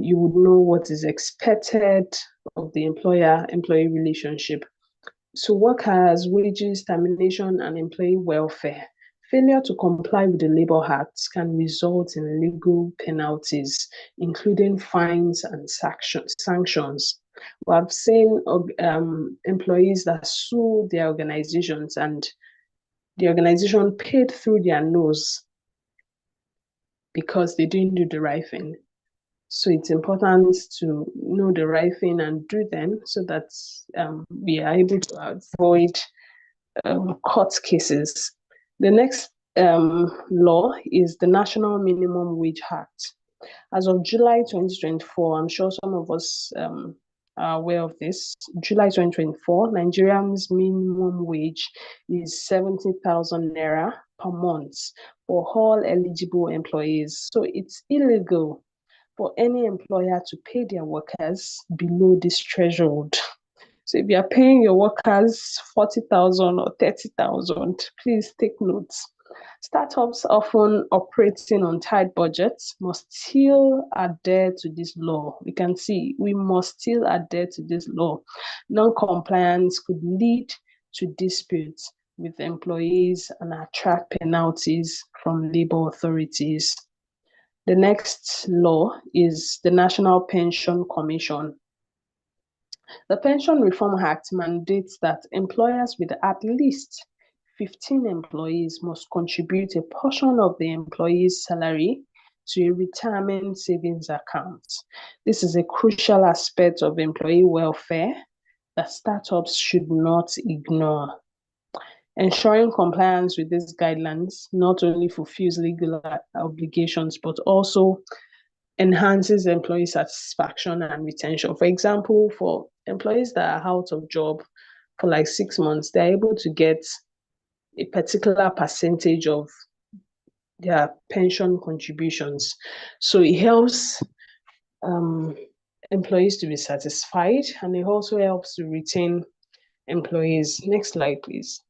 you would know what is expected of the employer-employee relationship. So work hours, wages, termination, and employee welfare. Failure to comply with the Labour Act can result in legal penalties, including fines and sanctions. We have seen employees that sue their organizations and the organization paid through their nose because they didn't do the right thing. So it's important to know the right thing and do them so that we are able to avoid court cases. The next law is the National Minimum Wage Act. As of July 2024, I'm sure some of us are aware of this. July 2024, Nigeria's minimum wage is 70,000 naira per month for all eligible employees. So it's illegal for any employer to pay their workers below this threshold. So if you are paying your workers 40,000 or 30,000, please take notes. Startups often operating on tight budgets must still adhere to this law. We can see we must still adhere to this law. Non-compliance could lead to disputes with employees and attract penalties from labor authorities. The next law is the National Pension Commission. The Pension Reform Act mandates that employers with at least 15 employees must contribute a portion of the employee's salary to a retirement savings account. This is a crucial aspect of employee welfare that startups should not ignore. Ensuring compliance with these guidelines not only fulfills legal obligations, but also enhances employee satisfaction and retention. For example, for employees that are out of job for like 6 months, they're able to get a particular percentage of their pension contributions. So it helps employees to be satisfied, and it also helps to retain employees. Next slide, please.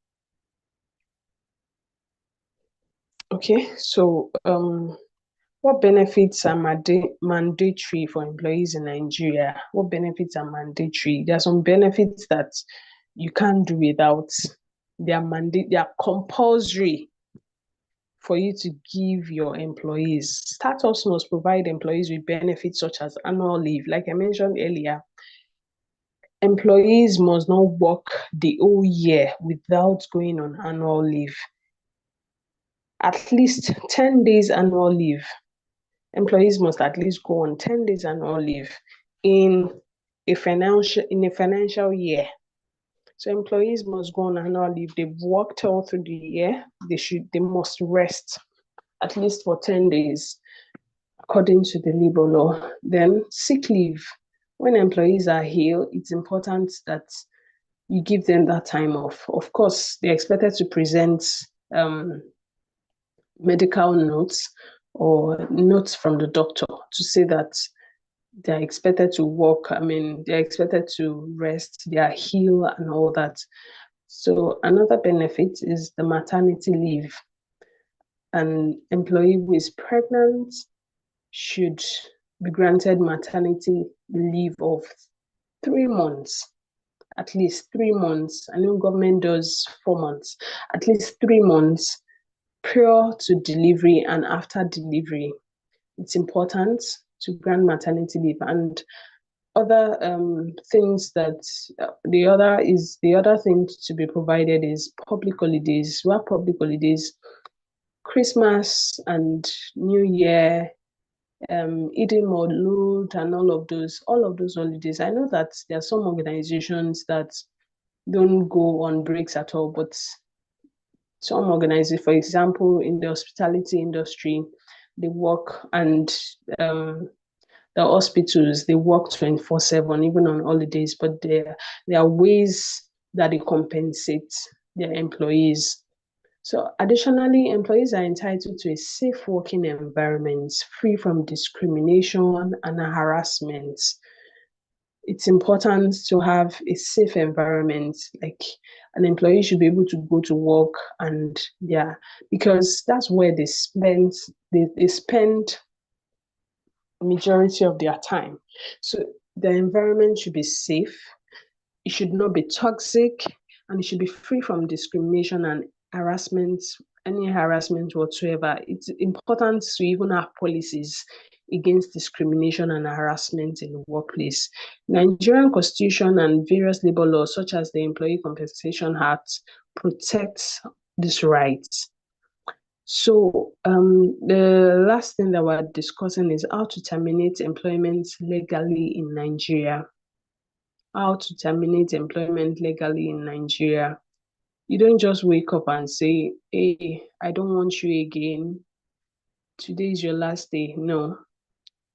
Okay, so what benefits are mandatory for employees in Nigeria? What benefits are mandatory? There are some benefits that you can't do without. They are compulsory for you to give your employees. Startups must provide employees with benefits such as annual leave. Like I mentioned earlier, employees must not work the whole year without going on annual leave. At least 10 days annual leave. Employees must at least go on 10 days annual leave in a financial year. So employees must go on annual leave. They've worked all through the year. They must rest at least for 10 days, according to the labor law. Then sick leave. When employees are ill, it's important that you give them that time off. Of course, they're expected to present medical notes or notes from the doctor to say that they're expected to work. I mean, they're expected to rest, they are healed and all that. So another benefit is the maternity leave. An employee who is pregnant should be granted maternity leave of 3 months, at least 3 months. I know government does 4 months, at least 3 months prior to delivery and after delivery. It's important to grant maternity leave. And other things that the other thing to be provided is public holidays. What public holidays? Christmas and New Year, Eid al-Maulud and all of those holidays. I know that there are some organizations that don't go on breaks at all, but some organizations, for example, in the hospitality industry, they work, and the hospitals, they work 24/7, even on holidays, but there are ways that they compensate their employees. So additionally, employees are entitled to a safe working environment free from discrimination and harassment. It's important to have a safe environment. Like, an employee should be able to go to work, and because that's where they spend majority of their time. So the environment should be safe, it should not be toxic, and it should be free from discrimination and harassment, any harassment whatsoever. It's important to even have policies against discrimination and harassment in the workplace. Nigerian Constitution and various labor laws, such as the Employee Compensation Act, protects these rights. So the last thing that we're discussing is how to terminate employment legally in Nigeria. How to terminate employment legally in Nigeria. You don't just wake up and say, hey, I don't want you again. Today is your last day. No,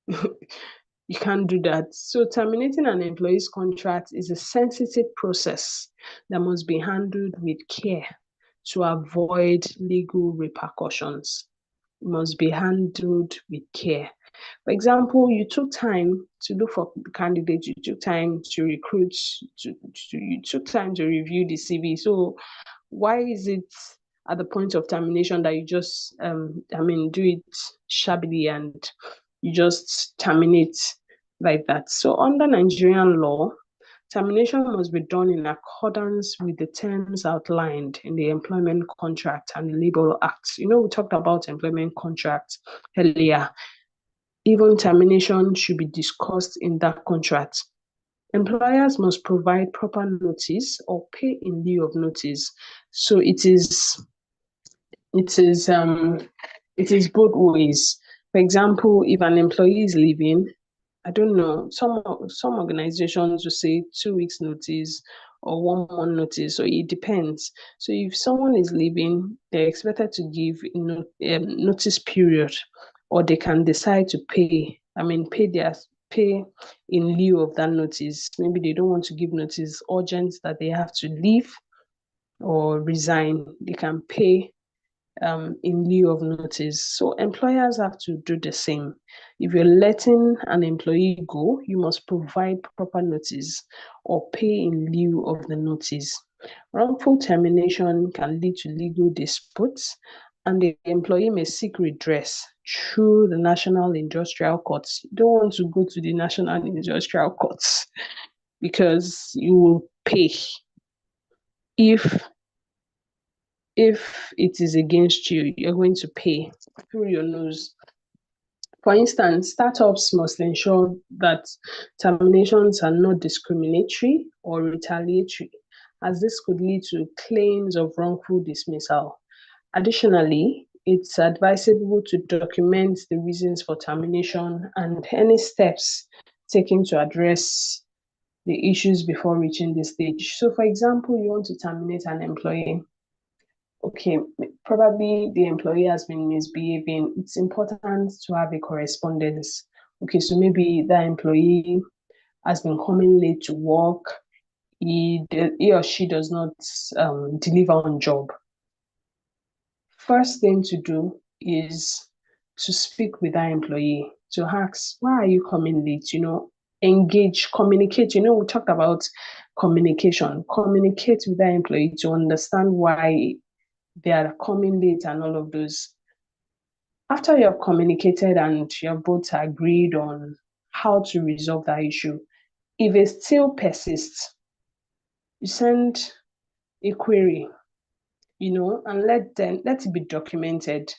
you can't do that. So terminating an employee's contract is a sensitive process that must be handled with care to avoid legal repercussions. It must be handled with care. For example, you took time to look for candidates, you took time to recruit, you took time to review the CV. So why is it at the point of termination that you just, do it shabbily and you just terminate like that? So under Nigerian law, termination must be done in accordance with the terms outlined in the Employment Contract and the Labor Act. We talked about employment contract earlier. Even termination should be discussed in that contract. Employers must provide proper notice or pay in lieu of notice. So it is both ways. For example, if an employee is leaving, I don't know, some organizations will say 2 weeks notice or 1 month notice, so it depends. So if someone is leaving, they're expected to give notice period, or they can decide to pay in lieu of that notice. Maybe they don't want to give notice urgent that they have to leave or resign. They can pay in lieu of notice. So employers have to do the same. If you're letting an employee go, you must provide proper notice or pay in lieu of the notice. Wrongful termination can lead to legal disputes, and the employee may seek redress through the National Industrial Courts. You don't want to go to the National Industrial Courts because you will pay if it is against you, you're going to pay through your nose. For instance, startups must ensure that terminations are not discriminatory or retaliatory, as this could lead to claims of wrongful dismissal. Additionally, it's advisable to document the reasons for termination and any steps taken to address the issues before reaching this stage. So, for example, you want to terminate an employee. okay, probably the employee has been misbehaving, it's important to have a correspondence. Okay, so maybe that employee has been coming late to work, he or she does not deliver on job. First thing to do is to speak with that employee, to ask, why are you coming late? Engage, communicate. We talked about communication. Communicate with that employee to understand why they are coming late and all of those. After you have communicated and you have both agreed on how to resolve that issue, if it still persists, you send a query, and let it be documented.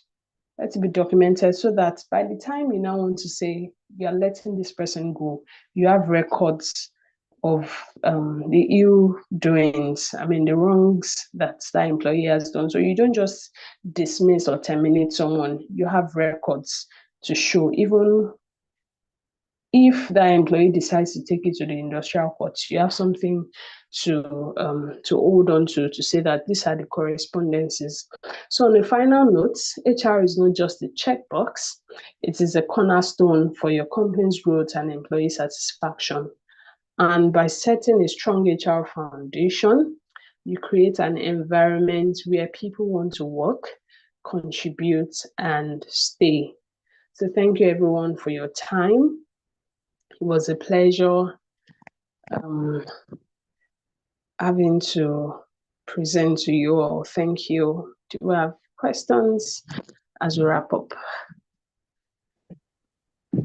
Let it be documented so that by the time you now want to say you're letting this person go, you have records of the ill doings, the wrongs that employee has done. So you don't just dismiss or terminate someone, you have records to show. Even if that employee decides to take it to the industrial court, you have something to hold on to say that these are the correspondences. So on a final note, HR is not just a checkbox, it is a cornerstone for your company's growth and employee satisfaction. And by setting a strong HR foundation, you create an environment where people want to work, contribute, and stay. So thank you everyone for your time. It was a pleasure having to present to you all. Thank you. Do you have questions as we wrap up?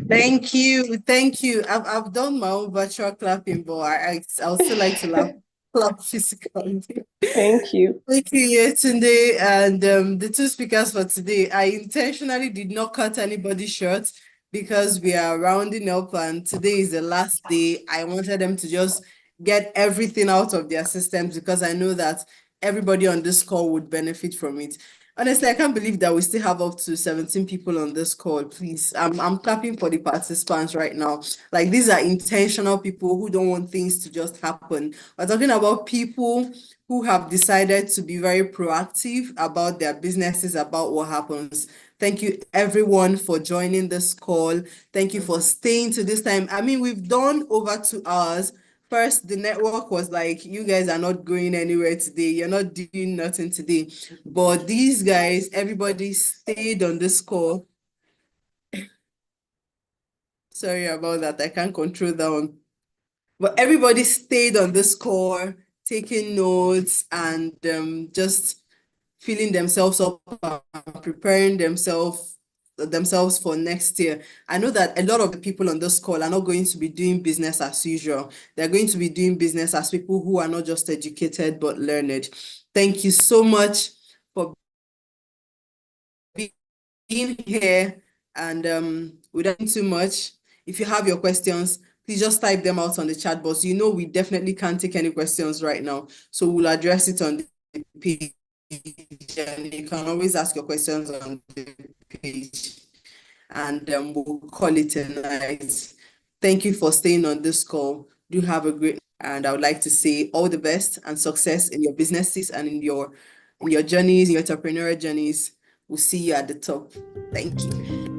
Thank you. Thank you. I've done my own virtual clapping, but I'd still like to clap physically. Thank you. Thank you, Yetunde, and the two speakers for today. I intentionally did not cut anybody short because we are rounding up and today is the last day. I wanted them to just get everything out of their systems because I know that everybody on this call would benefit from it. Honestly, I can't believe that we still have up to 17 people on this call. Please, I'm clapping for the participants right now. Like, these are intentional people who don't want things to just happen. We're talking about people who have decided to be very proactive about their businesses, about what happens. Thank you, everyone, for joining this call. Thank you for staying to this time. We've done over 2 hours. First, the network was like, you guys are not going anywhere today. You're not doing nothing today. But these guys, everybody stayed on this call. Sorry about that. I can't control that one. But everybody stayed on this call, taking notes and just filling themselves up and preparing themselves for next year. I know that a lot of the people on this call are not going to be doing business as usual. They're going to be doing business as people who are not just educated but learned. Thank you so much for being here, and without too much, if you have your questions, please just type them out on the chat box. We definitely can't take any questions right now, so we'll address it on the page, and you can always ask your questions on the page, and we'll call it a night. Thank you for staying on this call. Do have a great, and I would like to say all the best and success in your businesses and in your journeys, in your entrepreneurial journeys. We'll see you at the top. Thank you.